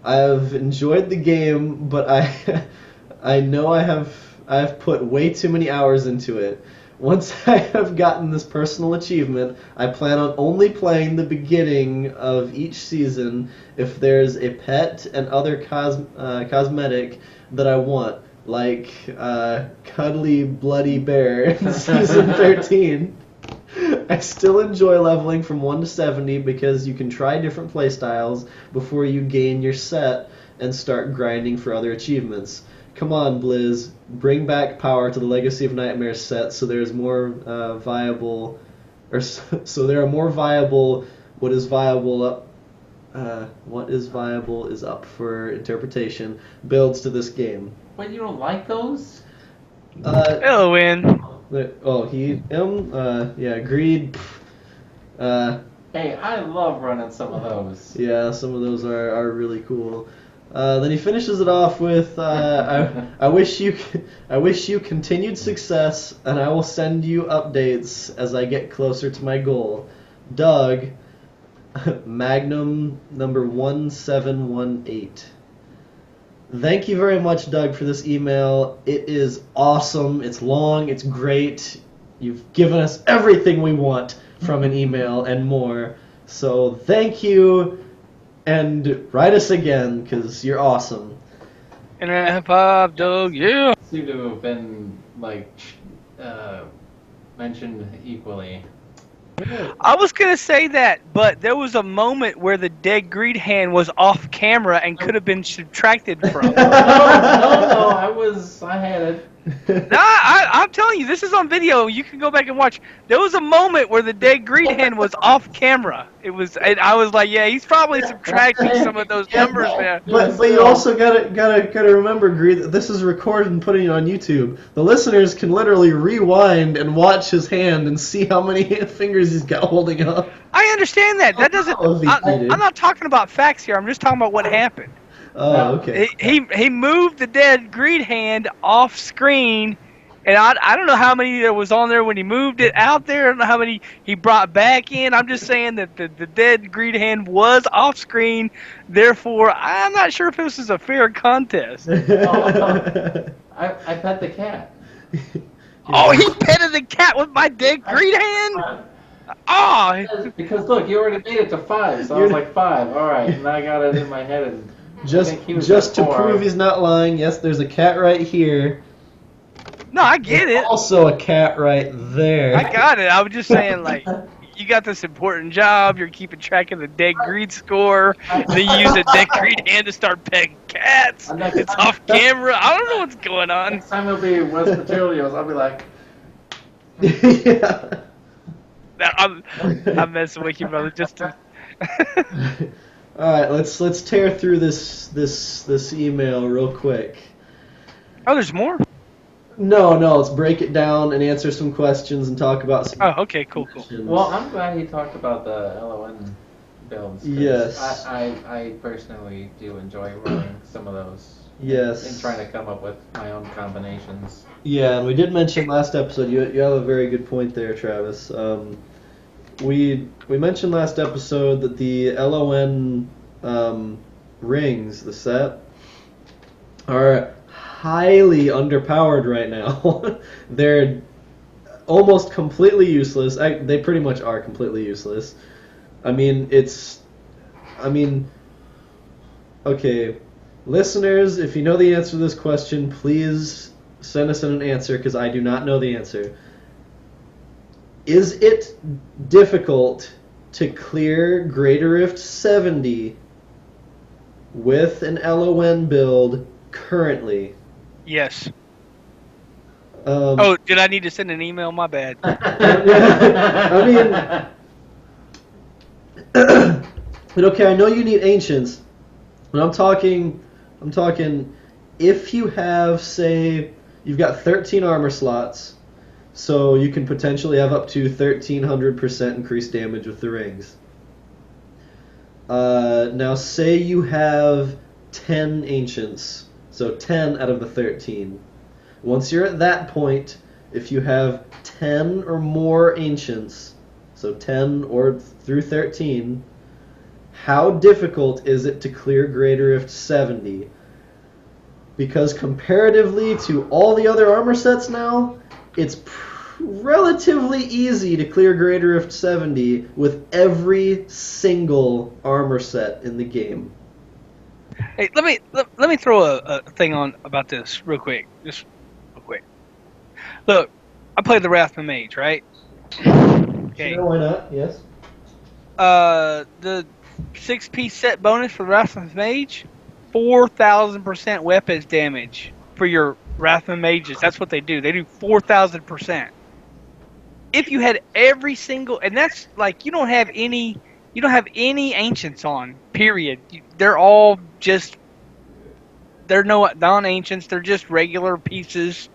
I have enjoyed the game, but I know I have put way too many hours into it. Once I have gotten this personal achievement, I plan on only playing the beginning of each season if there's a pet and other cosmetic that I want, like Cuddly Bloody Bear in Season 13. I still enjoy leveling from 1 to 70 because you can try different playstyles before you gain your set and start grinding for other achievements. Come on, Blizz, bring back power to the Legacy of Nightmares set so there's more viable, or so there are more viable. What is viable is up for interpretation. Builds to this game. Wait, you don't like those? Hello, Win. Yeah, Greed. Hey, I love running some of those. Yeah, some of those are really cool. Then he finishes it off with, I wish you continued success, and I will send you updates as I get closer to my goal. Doug, Magnum number 1718. Thank you very much, Doug, for this email. It is awesome. It's long. It's great. You've given us everything we want from an email and more. So thank you, and write us again, because you're awesome. And hip-hop, Doug, yeah. Seem to have been, mentioned equally. I was going to say that, but there was a moment where the dead greed hand was off camera and could have been subtracted from. No, I had it. No, I'm telling you, this is on video. You can go back and watch. There was a moment where the dead greed hand was off camera. And I was like, yeah, he's probably subtracting some of those numbers there. But you also gotta remember, Greed, that this is recorded and putting it on YouTube. The listeners can literally rewind and watch his hand and see how many fingers he's got holding up. I understand that. That doesn't. I'm not talking about facts here. I'm just talking about what happened. Oh, okay. He moved the dead greed hand off screen, and I don't know how many there was on there when he moved it out there. I don't know how many he brought back in. I'm just saying that the dead greed hand was off screen. Therefore, I'm not sure if this is a fair contest. I pet the cat. Oh, he petted the cat with my dead greed hand? Oh! Because look, you already made it to 5, so I was like 5. All right, and I got it in my head. And just to prove he's not lying, yes, there's a cat right here. No, I get There's it. Also a cat right there. I got it. I was just saying, you got this important job. You're keeping track of the dead greed score. Then you use a dead greed hand to start petting cats. It's off camera. I don't know what's going on. Next time it'll be Vespertilios, I'll be like... Yeah. I'm messing with you, brother. Just to... All right, let's tear through this email real quick. Oh, there's more. No, let's break it down and answer some questions and talk about some. Oh, okay, cool. Well, I'm glad he talked about the LON builds. 'Cause Yes. I personally do enjoy running some of those. Yes. And trying to come up with my own combinations. Yeah, and we did mention last episode. You have a very good point there, Travis. We mentioned last episode that the LON rings, the set, are highly underpowered right now. They're almost completely useless. They pretty much are completely useless. Okay, listeners, if you know the answer to this question, please send us an answer, because I do not know the answer. Is it difficult to clear Greater Rift 70 with an LON build currently? Yes. Oh, did I need to send an email? My bad. But okay, I know you need ancients, but I'm talking if you have, say, you've got 13 armor slots, so you can potentially have up to 1,300% increased damage with the rings. Now, say you have 10 ancients, so 10 out of the 13. Once you're at that point, if you have 10 or more ancients, so 10 or through 13, how difficult is it to clear Greater Rift 70? Because comparatively to all the other armor sets now, it's relatively easy to clear Greater Rift 70 with every single armor set in the game. Hey, let me throw a thing on about this real quick. Just real quick. Look, I play the Wrathman Mage, right? Okay. Sure, why not? Yes. The 6-piece set bonus for the Wrathman Mage, 4,000% weapons damage for your Wrathman Mages. That's what they do. They do 4,000%. If you had every single, and that's like you don't have any ancients on. Period. They're all just they're no non-ancients. They're just regular pieces.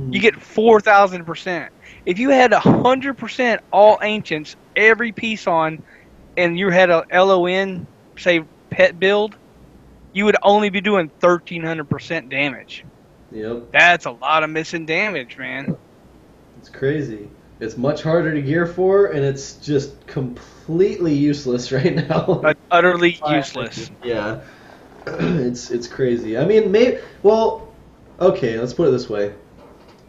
You get 4,000%. If you had 100% all ancients, every piece on, and you had a LON, say, pet build, you would only be doing 1,300% damage. Yep. That's a lot of missing damage, man. It's crazy. It's much harder to gear for, and it's just completely useless right now. Utterly useless. Yeah. It's crazy. I mean, okay, let's put it this way.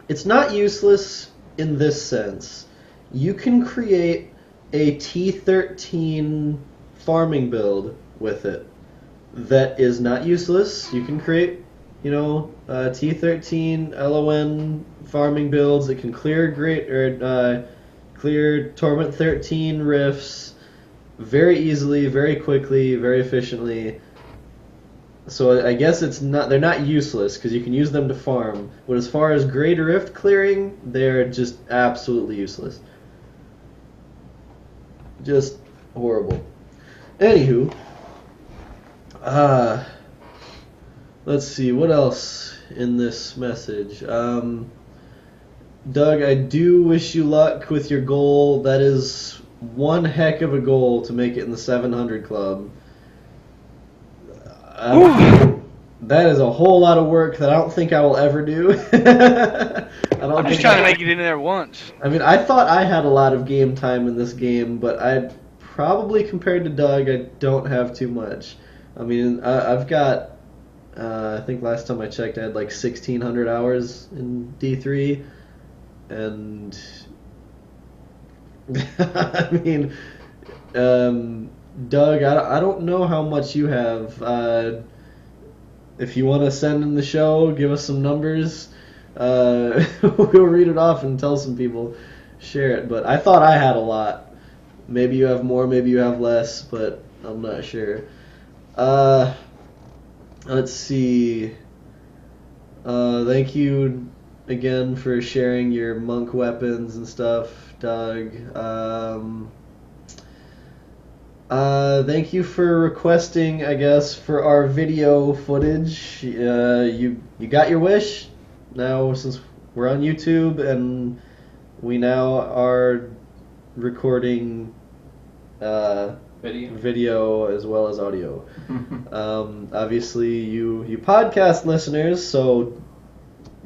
It's not useless in this sense. You can create a T13 farming build with it that is not useless. You can create, T13 LON farming builds that can clear clear Torment 13 rifts very easily, very quickly, very efficiently. So I guess they're not useless because you can use them to farm. But as far as Greater Rift clearing, they're just absolutely useless. Just horrible. Anywho, let's see, what else in this message? Doug, I do wish you luck with your goal. That is one heck of a goal to make it in the 700 club. That is a whole lot of work that I don't think I will ever do. I'm just trying to make it in there once. I mean, I thought I had a lot of game time in this game, but I probably, compared to Doug, I don't have too much. I mean, I've got, I think last time I checked, I had like 1,600 hours in D3, and I mean, Doug, I don't know how much you have. If you want to send in the show, give us some numbers. We'll read it off and tell some people, share it. But I thought I had a lot. Maybe you have more, maybe you have less, but I'm not sure. Let's see. Thank you again for sharing your monk weapons and stuff, Doug. Thank you for requesting, I guess, for our video footage. You got your wish. Now, since we're on YouTube, and we now are recording video as well as audio. Obviously, you podcast listeners, so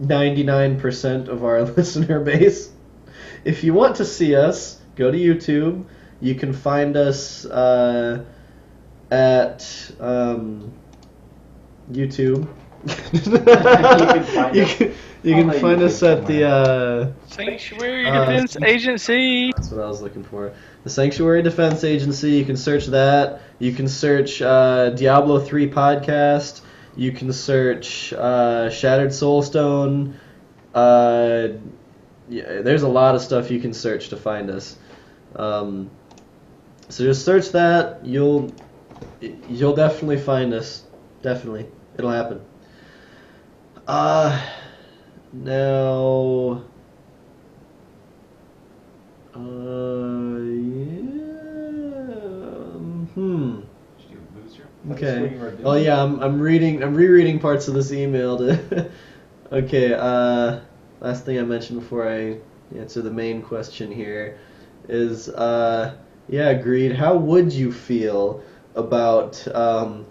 99% of our listener base. If you want to see us, go to YouTube. You can find us at YouTube. You can find us at the Sanctuary Defense Agency. That's what I was looking for. The Sanctuary Defense Agency. You can search that. You can search Diablo 3 podcast. You can search Shattered Soulstone. Yeah, there's a lot of stuff you can search to find us. So just search that. You'll definitely find us. Definitely, it'll happen. Now. Okay. Oh yeah, I'm rereading parts of this email to. Okay. Last thing I mentioned before I answer the main question here is Greed. How would you feel about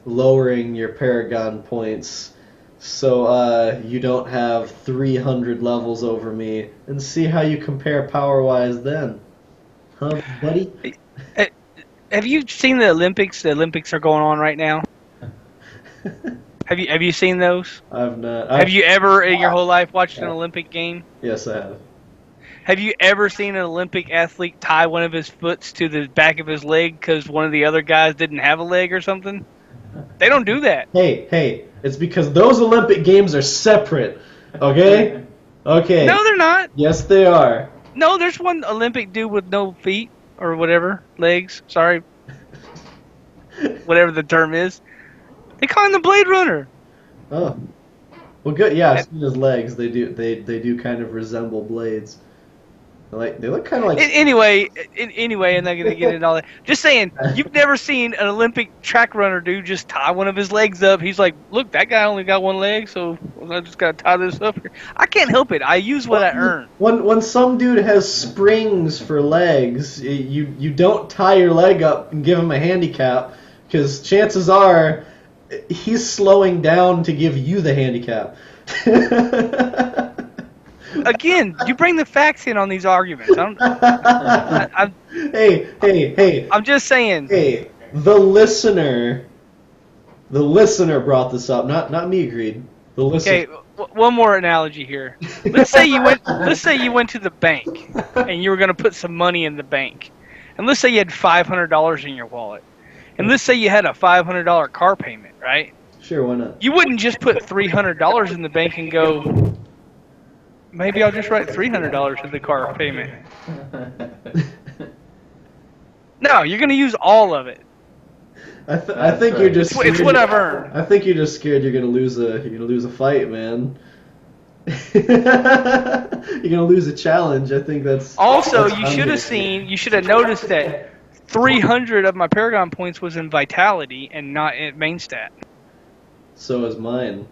lowering your Paragon points so you don't have 300 levels over me, and see how you compare power-wise then? Huh, buddy? Have you seen the Olympics? The Olympics are going on right now. Have you seen those? I've not. Have you ever in your whole life watched an Olympic game? Yes, I have. Have you ever seen an Olympic athlete tie one of his foots to the back of his leg because one of the other guys didn't have a leg or something? They don't do that. Hey, it's because those Olympic games are separate, okay? Okay. No, they're not. Yes, they are. No, there's one Olympic dude with no feet or whatever, legs, sorry. Whatever the term is. They call him the Blade Runner. Oh. Well, good. Yeah, I've seen his legs. They do kind of resemble blades. They look kind of like. Anyway, I'm not gonna get into all that. Just saying, you've never seen an Olympic track runner dude just tie one of his legs up. He's like, look, that guy only got one leg, so I just gotta tie this up here. I can't help it. I use what I earn. When some dude has springs for legs, you don't tie your leg up and give him a handicap, because chances are he's slowing down to give you the handicap. Again, you bring the facts in on these arguments. Hey. I'm just saying. Hey, the listener brought this up, not me, Greed. The listener. Okay, one more analogy here. Let's say you went to the bank and you were going to put some money in the bank, and let's say you had $500 in your wallet, and let's say you had a $500 car payment, right? Sure, why not? You wouldn't just put $300 in the bank and go, maybe I'll just write $300 in the car payment. No, you're going to use all of it. I think you're just. It's what I've earned. I think you're just scared you're gonna lose a fight, man. You're gonna lose a challenge. I think that's. Also, that's you should have noticed that 300 of my Paragon points was in Vitality and not in main stat. So is mine.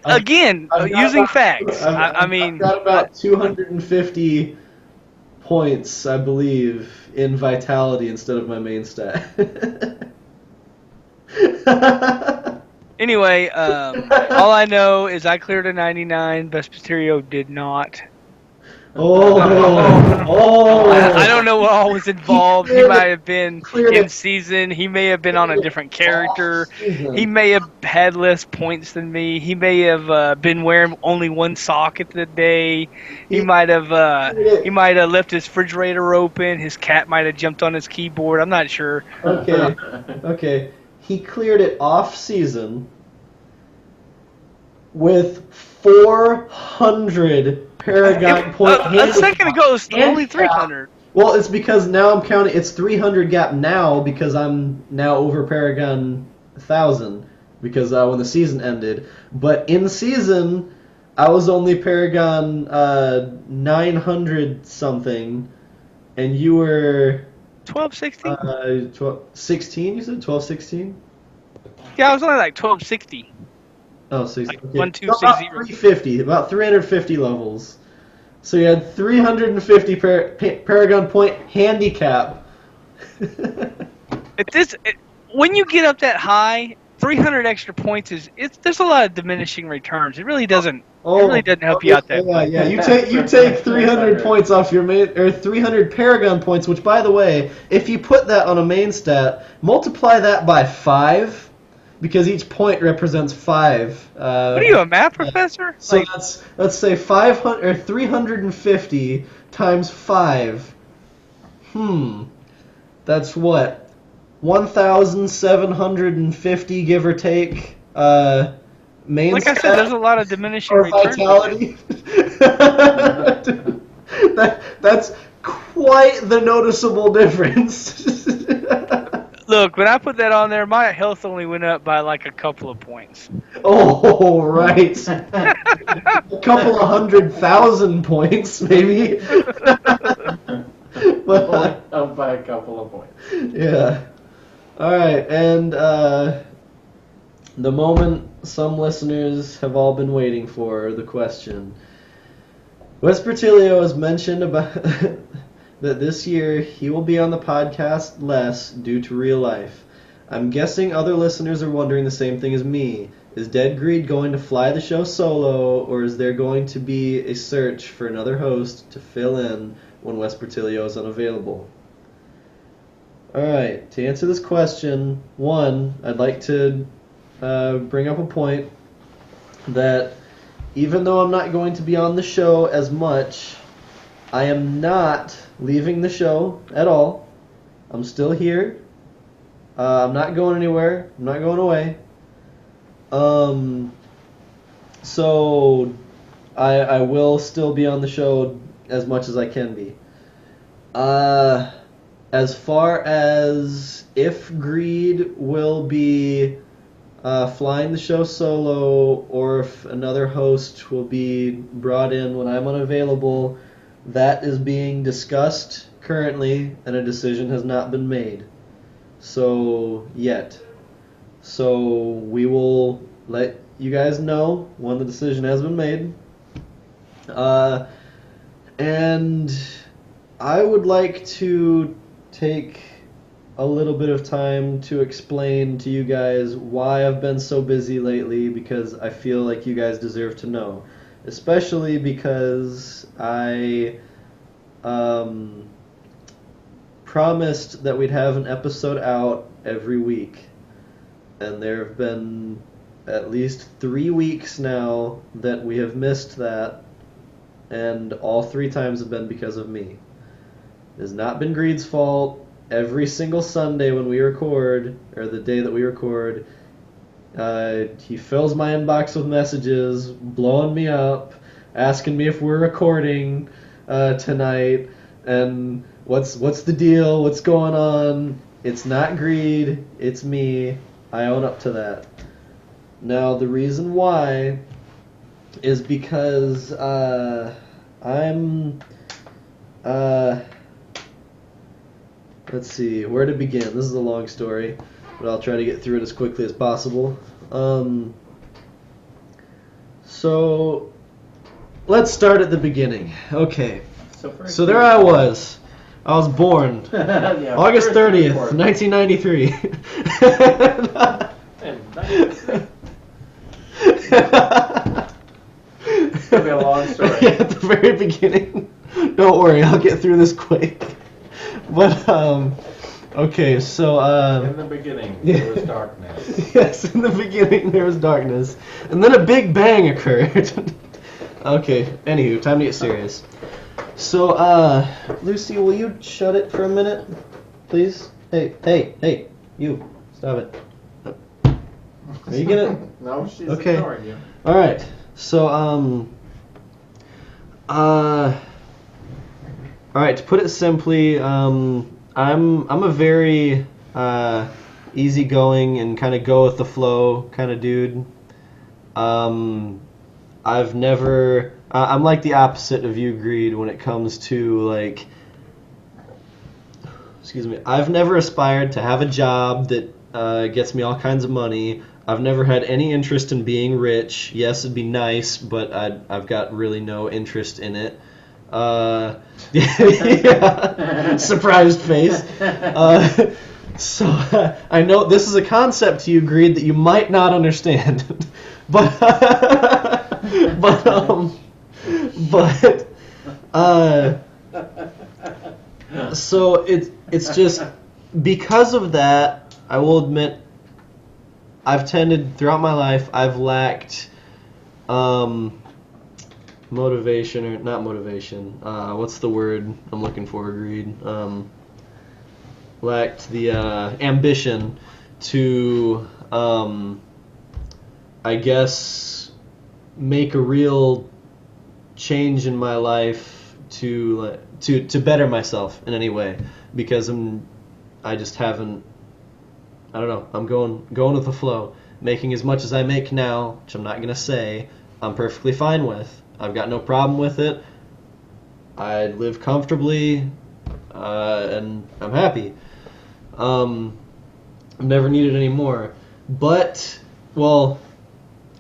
Again, using facts. I've got about 250 points, I believe, in Vitality instead of my main stat. Anyway, all I know is I cleared a 99. Vespertilio did not. Oh! I don't know what all was involved. He might have been in season. He may have been on a different character. He may have had less points than me. He may have been wearing only one sock at the day. He might have left his refrigerator open. His cat might have jumped on his keyboard. I'm not sure. Okay. He cleared it off season with 400 Paragon point a second ago it was only 300. Well, it's because now I'm counting. It's 300 gap now because I'm now over Paragon 1,000 because when the season ended. But in season, I was only Paragon 900 something, and you were 1260. 16. You said 1216. Yeah, I was only like 1260. Oh, so Like okay. 1, 2, So 6, about 0. 350, about 350 levels. So you had 350 Paragon point handicap. When you get up that high, 300 extra points there's a lot of diminishing returns. It really doesn't. Oh, it really doesn't help you out that much. Yeah. You take 300 points off your main, or 300 Paragon points. Which, by the way, if you put that on a main stat, multiply that by 5, because each point represents 5. What are you, a math professor? So let's say 500 or 350 times 5. That's what? 1,750, give or take. Main Like I said, there's a lot of diminishing or returns. vitality. That's quite the noticeable difference. Look, when I put that on there, my health only went up by like a couple of points. Oh, right. A couple of 100,000 points, maybe. But, up by a couple of points. yeah. All right, and the moment some listeners have all been waiting for, the question. Vespertilio has mentioned about that this year he will be on the podcast less due to real life. I'm guessing other listeners are wondering the same thing as me. Is Dead Greed going to fly the show solo, or is there going to be a search for another host to fill in when Vespertilio is unavailable? Alright, to answer this question, one, I'd like to bring up a point that even though I'm not going to be on the show as much, I am not leaving the show at all. I'm still here. I'm not going anywhere. I'm not going away. So I will still be on the show as much as I can be. As far as if Greed will be flying the show solo, or if another host will be brought in when I'm unavailable, that is being discussed currently, and a decision has not been made. So, yet. So, we will let you guys know when the decision has been made. And I would like to take a little bit of time to explain to you guys why I've been so busy lately, because I feel like you guys deserve to know. Especially because I promised that we'd have an episode out every week. And there have been at least 3 weeks now that we have missed that, and all 3 times have been because of me. It has not been Greed's fault. Every single Sunday when we record, or the day that we record, he fills my inbox with messages, blowing me up, asking me if we're recording tonight, and what's the deal, what's going on. It's not Greed, it's me. I own up to that. Now, the reason why is because I'm... let's see, where to begin? This is a long story, but I'll try to get through it as quickly as possible. So, let's start at the beginning. Okay, so there I was. I was born Yeah, August 30th, 1st 1993. It's going to be a long story. Yeah, at the very beginning. Don't worry, I'll get through this quick. But, okay, so, In the beginning, there was darkness. Yes, in the beginning there was darkness. And then a big bang occurred. Okay, anywho, time to get serious. So, Lucy, will you shut it for a minute? Please? Hey, you. Stop it. Are you gonna... No, she's Okay. ignoring you. Alright, so, alright, to put it simply, I'm a very, easygoing and kind of go with the flow kind of dude. I've never... I'm like the opposite of you, Greed, when it comes to, like... Excuse me. I've never aspired to have a job that gets me all kinds of money. I've never had any interest in being rich. Yes, it'd be nice, but I've got really no interest in it. Yeah. Surprised face. So I know this is a concept to you, Greed, that you might not understand, but so it's just because of that. I will admit, I've tended throughout my life. I've lacked motivation, or not motivation. What's the word I'm looking for? Greed. Lacked the ambition to, I guess, make a real change in my life to better myself in any way, because I just haven't. I don't know. I'm going with the flow, making as much as I make now, which I'm not gonna say I'm perfectly fine with. I've got no problem with it. I live comfortably, and I'm happy. I've never needed any more. But, well,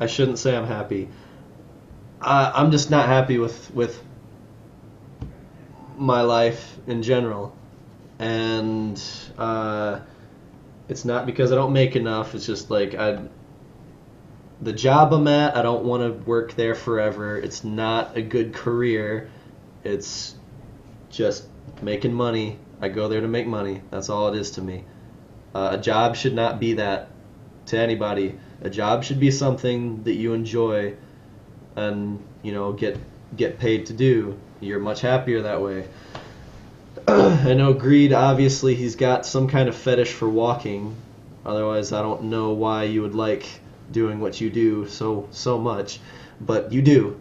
I shouldn't say I'm happy. I'm just not happy with my life in general. And it's not because I don't make enough. It's just like the job I'm at, I don't want to work there forever. It's not a good career. It's just making money. I go there to make money. That's all it is to me. A job should not be that to anybody. A job should be something that you enjoy and, get paid to do. You're much happier that way. I know Greed, obviously, he's got some kind of fetish for walking. Otherwise, I don't know why you would like doing what you do so much. But you do.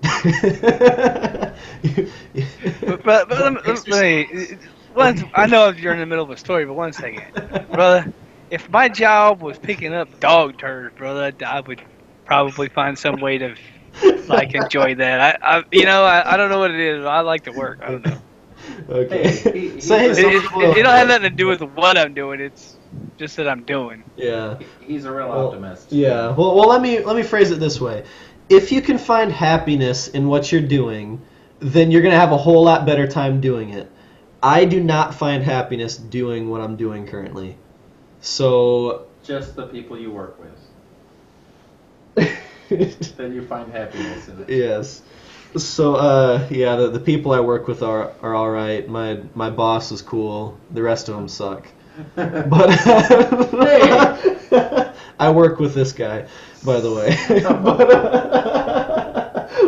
but let me, I know you're in the middle of a story, but one second. Brother, if my job was picking up dog turds, brother, I would probably find some way to, enjoy that. I don't know what it is, but I like to work. I don't know. Okay. It don't have nothing to do with what I'm doing. It's just that I'm doing. Yeah. He's a real optimist. Yeah. Well, let me phrase it this way. If you can find happiness in what you're doing, then you're going to have a whole lot better time doing it. I do not find happiness doing what I'm doing currently. So just the people you work with. Then you find happiness in it. Yes. So the people I work with are all right. My boss is cool. The rest of them suck. But I work with this guy, by the way.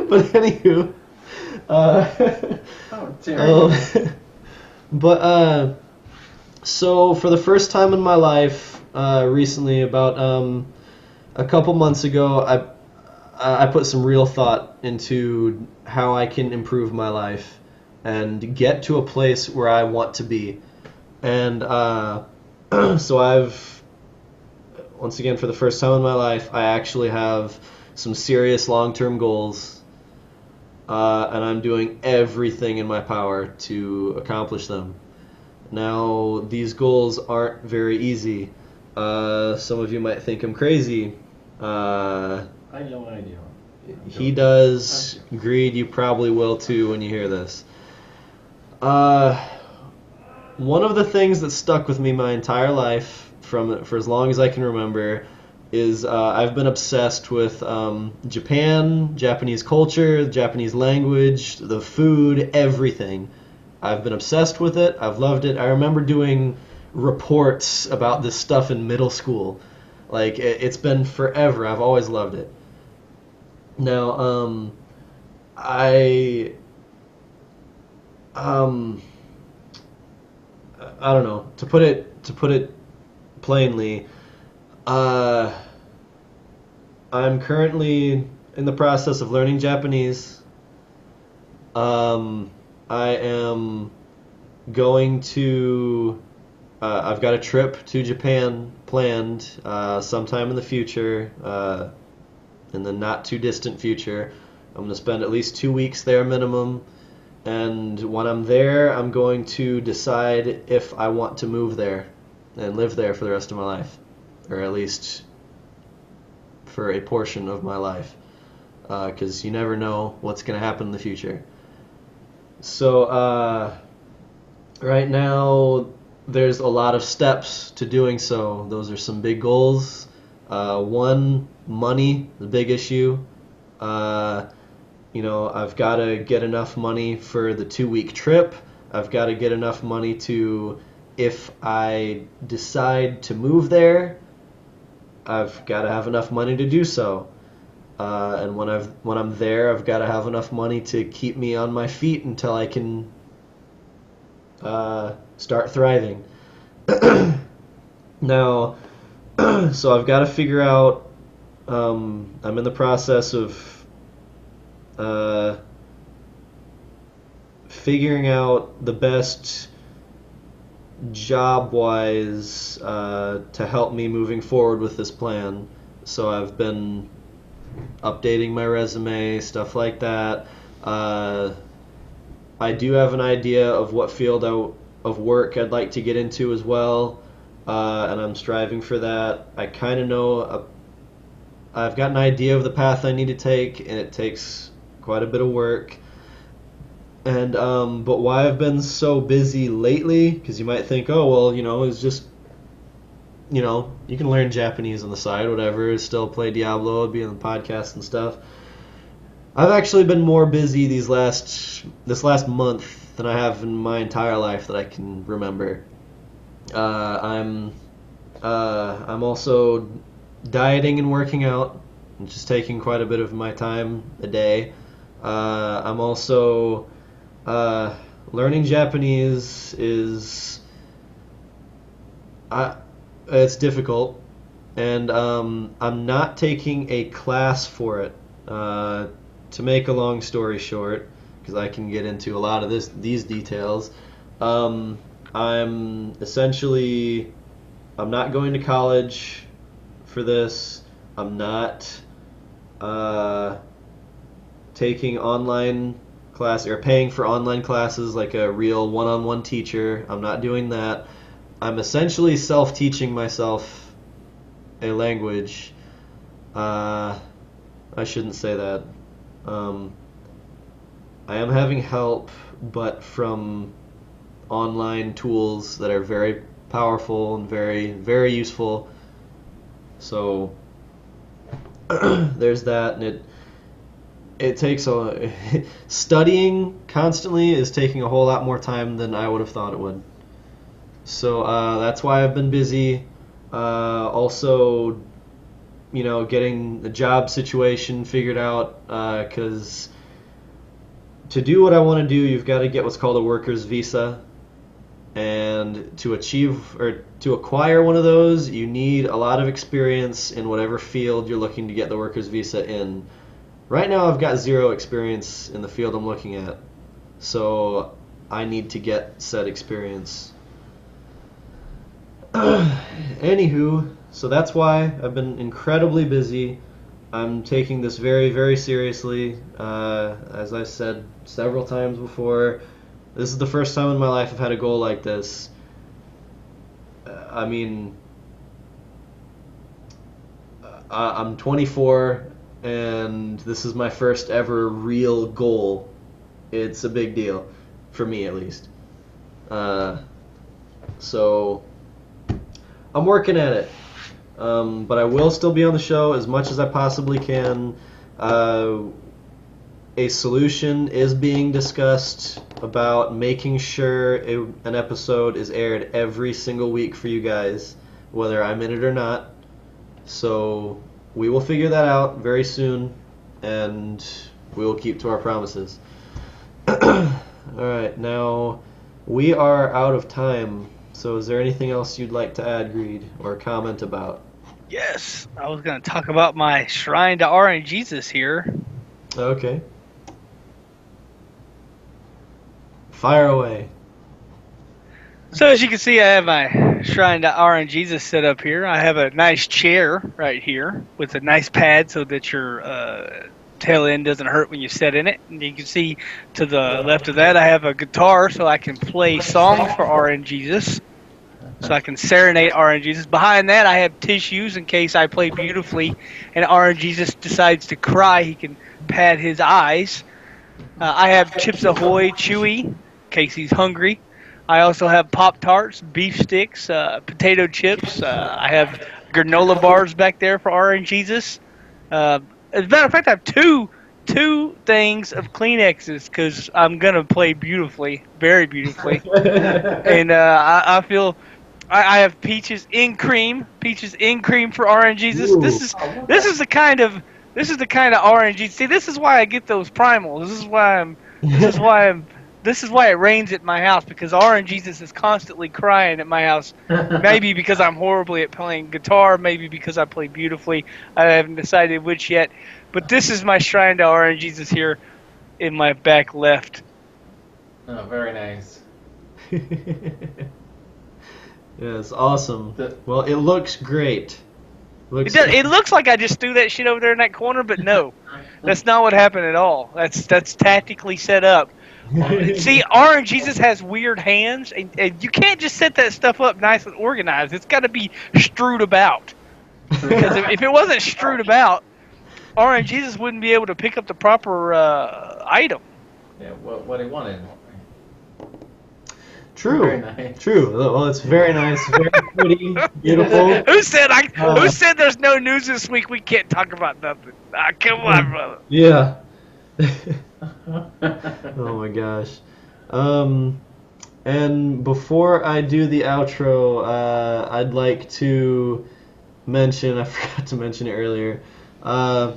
But anywho, so for the first time in my life, recently, about a couple months ago, I put some real thought into how I can improve my life and get to a place where I want to be. And so I've, once again, for the first time in my life, I actually have some serious long-term goals, and I'm doing everything in my power to accomplish them. Now, these goals aren't very easy. Some of you might think I'm crazy. I know I do. He does. Greed, you probably will too when you hear this. One of the things that stuck with me my entire life, for as long as I can remember, is I've been obsessed with Japan, Japanese culture, the Japanese language, the food, everything. I've been obsessed with it. I've loved it. I remember doing reports about this stuff in middle school. Like, it's been forever. I've always loved it. Now, I don't know. To put it plainly, I'm currently in the process of learning Japanese. I am going to. I've got a trip to Japan planned sometime in the future, in the not too distant future. I'm going to spend at least 2 weeks there minimum. And when I'm there, I'm going to decide if I want to move there and live there for the rest of my life. Or at least for a portion of my life, because you never know what's going to happen in the future. So right now there's a lot of steps to doing so. Those are some big goals. One, money, the big issue. I've got to get enough money for the 2-week trip. I've got to get enough money to, if I decide to move there, I've got to have enough money to do so. And when I'm there, I've got to have enough money to keep me on my feet until I can start thriving. Now, so I've got to figure out. I'm in the process of figuring out the best job-wise to help me moving forward with this plan. So I've been updating my resume, stuff like that. I do have an idea of what field of work I'd like to get into as well, and I'm striving for that. I kind of know, I've got an idea of the path I need to take, and it takes quite a bit of work. And but why I've been so busy lately, because you might think, oh, well, it's just, you can learn Japanese on the side, whatever, still play Diablo, be on the podcast and stuff. I've actually been more busy this last month than I have in my entire life that I can remember. I'm also dieting and working out, and just taking quite a bit of my time a day. I'm also learning Japanese it's difficult, and I'm not taking a class for it. To make a long story short, because I can get into a lot of these details, I'm not going to college for this. I'm not taking online class or paying for online classes like a real one-on-one teacher. I'm not doing that. I'm essentially self-teaching myself a language. I shouldn't say that. I am having help, but from online tools that are very powerful and very, very useful. So there's that, and it takes studying constantly is taking a whole lot more time than I would have thought it would. So that's why I've been busy. Also, getting the job situation figured out, because to do what I want to do, you've got to get what's called a worker's visa. And to acquire one of those, you need a lot of experience in whatever field you're looking to get the worker's visa in. Right now, I've got 0 experience in the field I'm looking at, so I need to get said experience. Anywho, so that's why I've been incredibly busy. I'm taking this very, very seriously. As I said several times before, this is the first time in my life I've had a goal like this. I'm 24, and this is my first ever real goal. It's a big deal, for me at least. So I'm working at it. But I will still be on the show as much as I possibly can. A solution is being discussed about making sure an episode is aired every single week for you guys, whether I'm in it or not. So we will figure that out very soon, and we will keep to our promises. Alright, now we are out of time. So is there anything else you'd like to add, Greed, or comment about? Yes, I was going to talk about my shrine to RNGesus here. Okay. Fire away. So as you can see, I have my shrine to RNGesus set up here. I have a nice chair right here with a nice pad so that your tail end doesn't hurt when you sit in it. And you can see to the left of that, I have a guitar so I can play songs for RNGesus. so I can serenade RNGesus. Behind that, I have tissues in case I play beautifully and RNGesus decides to cry. He can pad his eyes. I have Chips Ahoy Chewy in case he's hungry. I also have Pop-Tarts, beef sticks, potato chips. I have granola bars back there for RNGesus. As a matter of fact, I have two things of Kleenexes because I'm going to play beautifully, very beautifully. And I feel I have peaches in cream for RNGesus. This is the kind of RNG. See, this is why I get those primals. This is why it rains at my house, because RNGesus is constantly crying at my house. Maybe because I'm horribly at playing guitar, maybe because I play beautifully. I haven't decided which yet. But this is my shrine to RNGesus here in my back left. Oh, very nice. Yeah, it's awesome. Well, it looks great. It looks like I just threw that shit over there in that corner, but no. That's not what happened at all. That's tactically set up. See, RNGesus has weird hands, and you can't just set that stuff up nice and organized. It's got to be strewed about. Because if it wasn't strewed about, RNGesus wouldn't be able to pick up the proper item. Yeah, what he wanted. True. Very nice. True. Well, it's very nice, very pretty, beautiful. Who said there's no news this week? We can't talk about nothing. Come on, brother. Yeah. Oh my gosh. And before I do the outro, I'd like to mention, I forgot to mention it earlier, I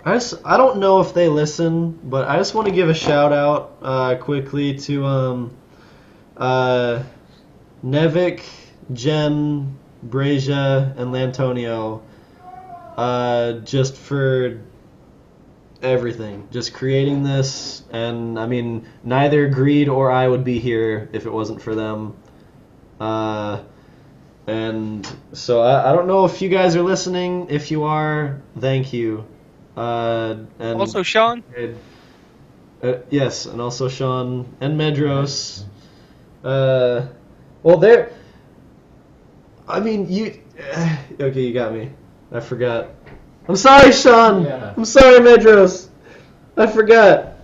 don't know if they listen, but I just want to give a shout out quickly to Nevik, Jen, Brazia, and Lantonio, just for everything, just creating this. And I mean, neither Greed or I would be here if it wasn't for them. And so I don't know if you guys are listening. If you are, thank you. And also Sean? Yes, and also Sean and Medros. Well, there. I mean, you. Okay, you got me. I forgot. I'm sorry, Sean. Yeah. I'm sorry, Medros. I forgot.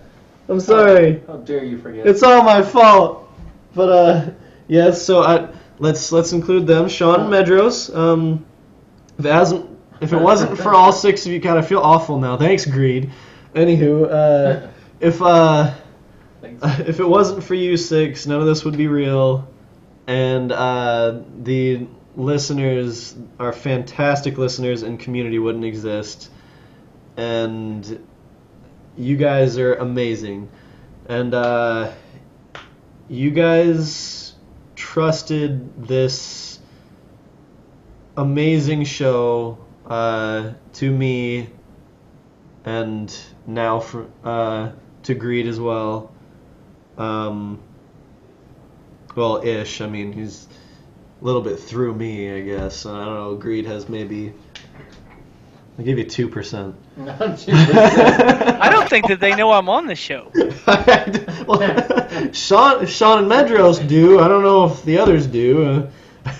I'm sorry. How dare you forget? It's all my fault. But yes. So let's include them, Sean and Medros. If it wasn't for all six of you, God, I feel awful now. Thanks, Greed. Anywho, if it wasn't for you six, none of this would be real. And the listeners, our fantastic listeners and community, wouldn't exist. And you guys are amazing. And you guys trusted this amazing show to me, and now to Greed as well. Well, ish. I mean, he's a little bit through me, I guess. I don't know. Greed has maybe. I'll give you 2%. No, 2%. I don't think that they know I'm on the show. Well, Sean and Medros do. I don't know if the others do.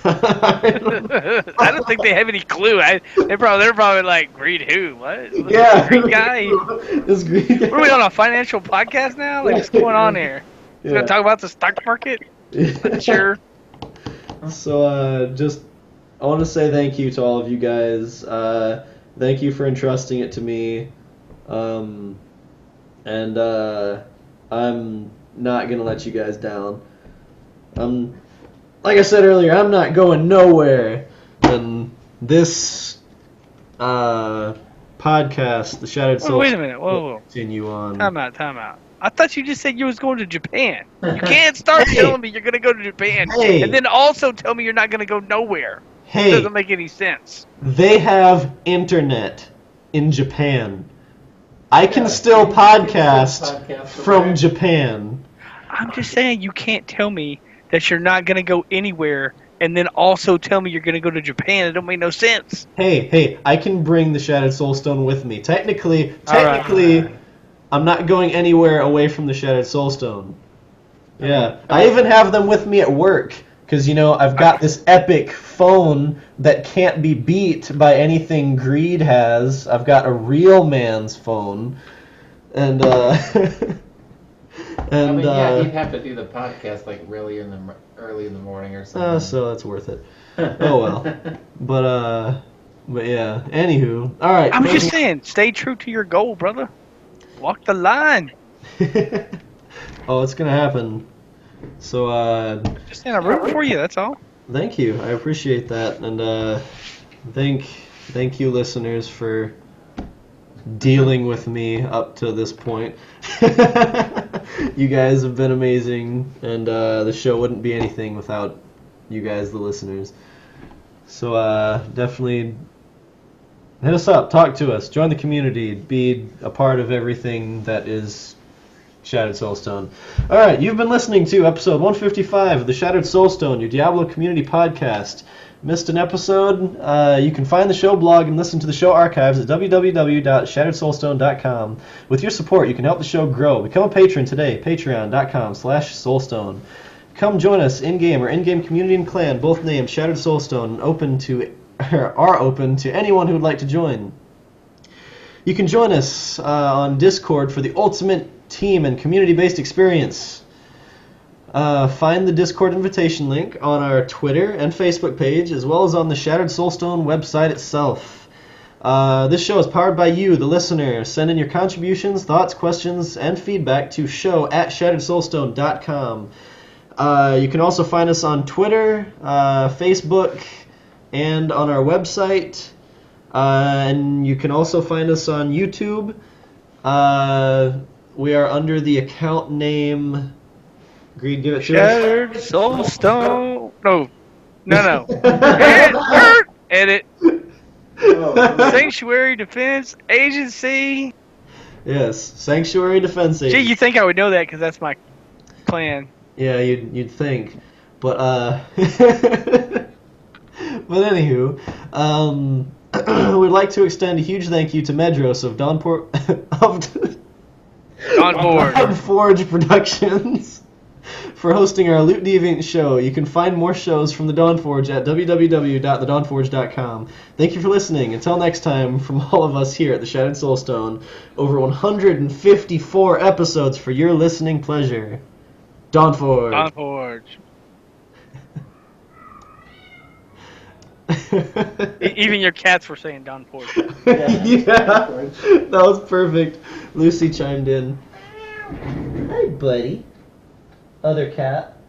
I don't think they have any clue. They're probably like, Greed who? What? Yeah. Greed guy? This Greed guy. What are we on, a financial podcast now? Like, what's going on here? Yeah. Gonna talk about the stock market? Not sure. So I want to say thank you to all of you guys. Thank you for entrusting it to me. And I'm not gonna let you guys down. Like I said earlier, I'm not going nowhere. And this podcast, the Shattered Soul, Wait a minute. Whoa. continue on. Time out. I thought you just said you was going to Japan. You can't start telling me you're going to go to Japan and then also tell me you're not going to go nowhere. Hey, It doesn't make any sense. they have internet in Japan. I can still podcast from Japan. I'm just saying you can't tell me that you're not going to go anywhere and then also tell me you're going to go to Japan. It don't make no sense. Hey, I can bring the Shattered Soulstone with me. Technically, right. I'm not going anywhere away from the Shattered Soulstone. Yeah, I even have them with me at work, Because, I've got this epic phone that can't be beat by anything Greed has. I've got a real man's phone. And, yeah, he'd have to do the podcast like really early in the morning or something. So that's worth it. Oh, well. But yeah, anywho. All right. I'm just saying, stay true to your goal, brother. Walk the line. Oh, it's going to happen. So, just in a room for you, that's all. Thank you. I appreciate that. And thank you, listeners, for dealing with me up to this point. You guys have been amazing, and the show wouldn't be anything without you guys, the listeners. So definitely hit us up, talk to us, join the community, be a part of everything that is Shattered Soulstone. All right, you've been listening to episode 155 of the Shattered Soulstone, your Diablo community podcast. Missed an episode? You can find the show blog and listen to the show archives at www.shatteredsoulstone.com. With your support, you can help the show grow. Become a patron today, patreon.com/soulstone. Come join us in-game or in-game community and clan, both named Shattered Soulstone, are open to anyone who would like to join. You can join us on Discord for the ultimate team and community-based experience. Find the Discord invitation link on our Twitter and Facebook page, as well as on the Shattered Soulstone website itself. This show is powered by you, the listener. Send in your contributions, thoughts, questions, and feedback to show@shatteredsoulstone.com. You can also find us on Twitter, Facebook, and on our website. And you can also find us on YouTube. We are under the account name... Greed, give it to us. Shattered Soulstone. No. Edit. Sanctuary Defense Agency. Yes, Sanctuary Defense Agency. Gee, you think I would know that because that's my clan. Yeah, you'd think. But, but anywho, we'd like to extend a huge thank you to Medros of Dawnforge Productions for hosting our Loot Deviant show. You can find more shows from the Dawnforge at www.thedawnforge.com. Thank you for listening. Until next time, from all of us here at the Shattered Soulstone, over 154 episodes for your listening pleasure. Dawnforge. Even your cats were saying Dawnforge. Yeah, that was perfect. Lucy chimed in. Hi, buddy. Other cat.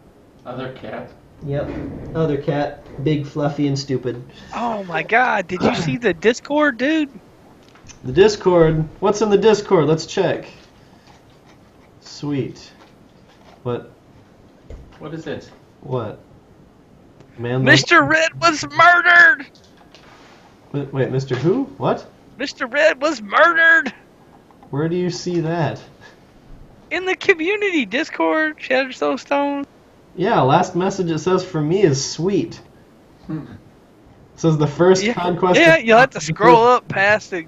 Yep. Other cat. Big, fluffy, and stupid. Oh my god, did you see the Discord, dude? The Discord? What's in the Discord? Let's check. Sweet. What is it? What? Man, Mr. Red was murdered! Wait, Mr. Who? What? Mr. Red was murdered! Where do you see that? In the community Discord, Shattered Soulstone. Yeah, last message it says from me is sweet. It says the first conquest. Yeah, you'll have to scroll up past the,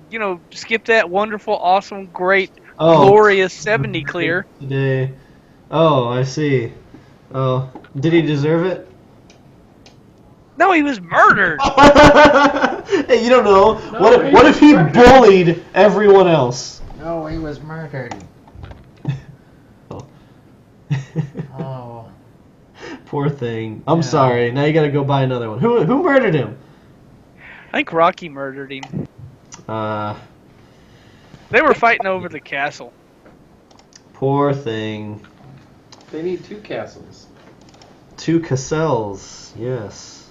skip that wonderful, awesome, great, glorious 70 clear. Today. Oh, I see. Oh, did he deserve it? No, he was murdered. Hey, you don't know. What if he bullied everyone else? No, he was murdered. Oh. Poor thing. I'm sorry. Now you gotta go buy another one. Who murdered him? I think Rocky murdered him. They were fighting over the castle. Poor thing. They need 2 castles. 2 castles. Yes.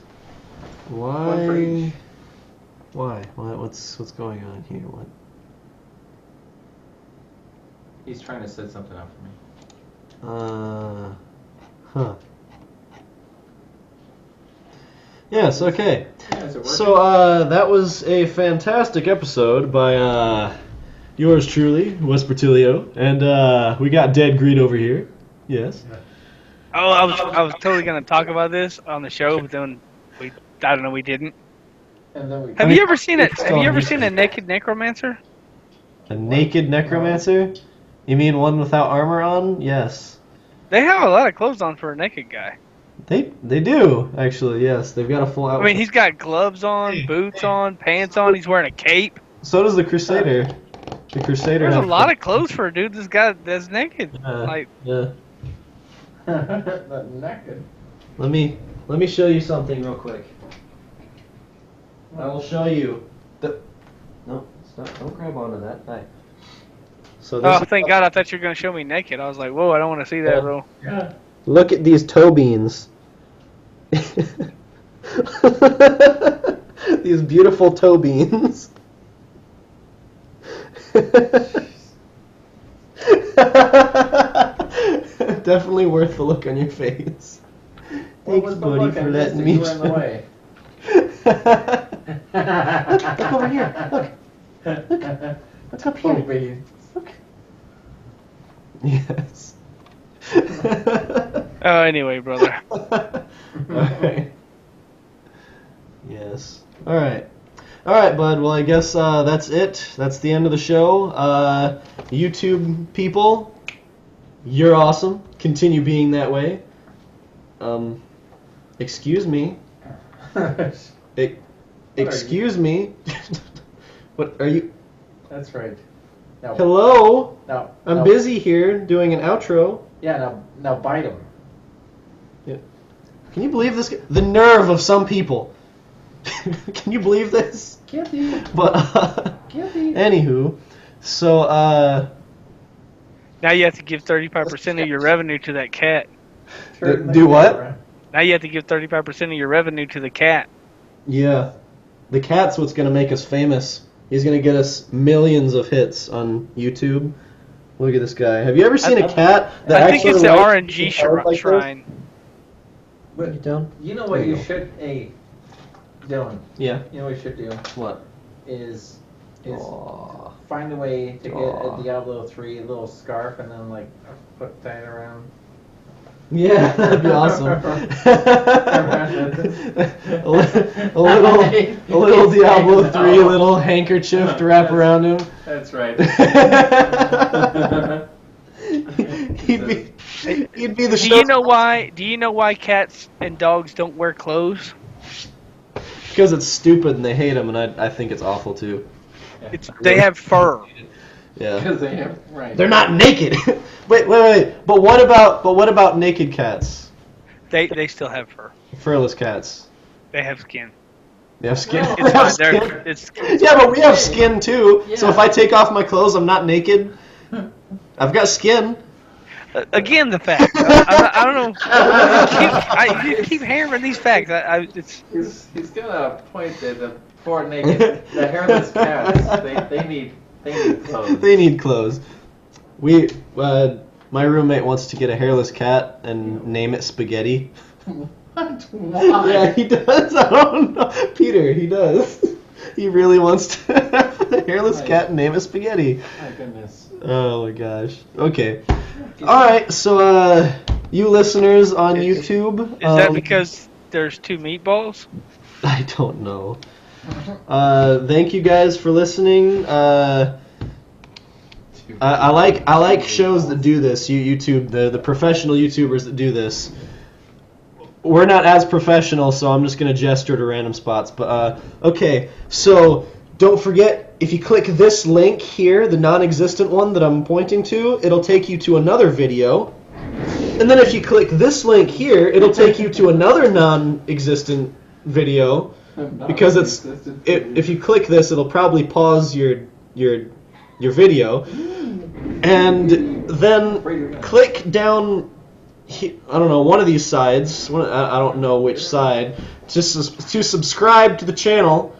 Why? One for each. Why? What's going on here? What? He's trying to set something up for me. Huh. Yes, okay. Yeah, is it working? So, that was a fantastic episode by, yours truly, Vespertilio, and, we got Dead Greed over here. Yes. Oh, I was totally gonna talk about this on the show, but then we didn't. And then Have you ever seen a naked necromancer? A naked necromancer? You mean one without armor on? Yes. They have a lot of clothes on for a naked guy. They do, actually, yes. They've got a full I outfit. mean, he's got gloves on, boots on, pants on. He's wearing a cape. So does the Crusader. The Crusader There's a has lot of clothes for a dude that's naked. Yeah, Like, yeah. Not naked. Let me show you something real quick. I will show you. No, stop! Don't grab onto that. Hi. So this oh, thank God! I thought you were gonna show me naked. I was like, whoa, I don't want to see that, bro. Yeah. Look at these toe beans. These beautiful toe beans. Definitely worth the look on your face. Thanks, buddy, for letting me. You were in the way. Look over here. Look. Look. What's up here? Look. Yes. Oh, anyway, brother. Alright. Yes. Alright. Alright, bud. Well, I guess that's it. That's the end of the show. YouTube people, you're awesome. Continue being that way. Excuse me. Excuse me. What are you? That's right. No. Hello? No. I'm busy here doing an outro. Yeah, now bite him. Yeah. Can you believe this? The nerve of some people. Can you believe this? Guilty. But, Guilty. anywho, so, Now you have to give 35% of your revenue to that cat. do what? Now you have to give 35% of your revenue to the cat. Yeah. The cat's what's going to make us famous. He's going to get us millions of hits on YouTube. Look at this guy. Have you ever seen a cat that I think actually it's the likes RNG to like this? shrine. Get down. You know There what you you go. should, Dylan, Yeah. you know what you should do What? is Aw. find a way to get Aw. a Diablo 3 little scarf and then like tie it around. Yeah, that'd be awesome. a little Diablo 3 little handkerchief to wrap around him. That's right. he'd be the Do show. you know why? Do you know why cats and dogs don't wear clothes? Because it's stupid and they hate him, and I think it's awful too. They have fur. Yeah. Because they have, right. They're not naked. wait. But what about naked cats? They still have fur. Furless cats. They have skin. They have skin. It's They have fine. skin. It's Yeah, but we have skin too. So Yeah. if I take off my clothes, I'm not naked. I've got skin. again the facts. I don't know. You keep hammering these facts. He's got a point that the poor naked, the hairless cats, they need clothes. They need clothes. My roommate wants to get a hairless cat and name it Spaghetti. What? Why? Yeah, he does. I don't know. Peter, he does. He really wants to have a hairless cat and name it Spaghetti. My goodness. Oh my gosh. Okay. Alright, so you listeners on YouTube. Is that because there's two meatballs? I don't know. Thank you guys for listening. I like shows that do this. YouTube, the professional YouTubers that do this. We're not as professional, so I'm just gonna gesture to random spots. But okay, so don't forget, if you click this link here, the non-existent one that I'm pointing to, it'll take you to another video. And then if you click this link here, it'll take you to another non-existent video. Because if you click this, it'll probably pause your video, and then click down. I don't know, one of these sides. I don't know which side. Just to subscribe to the channel.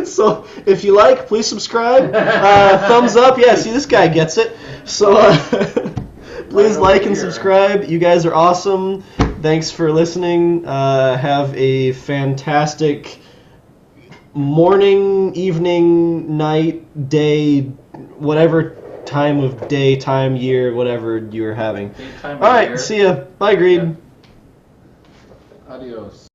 So if you like, please subscribe. Thumbs up. Yeah, see, this guy gets it. So please like and subscribe. You guys are awesome. Thanks for listening. Have a fantastic morning, evening, night, day, whatever time of day, time, year, whatever you're having. All right, see ya. Bye, Greed. Adios.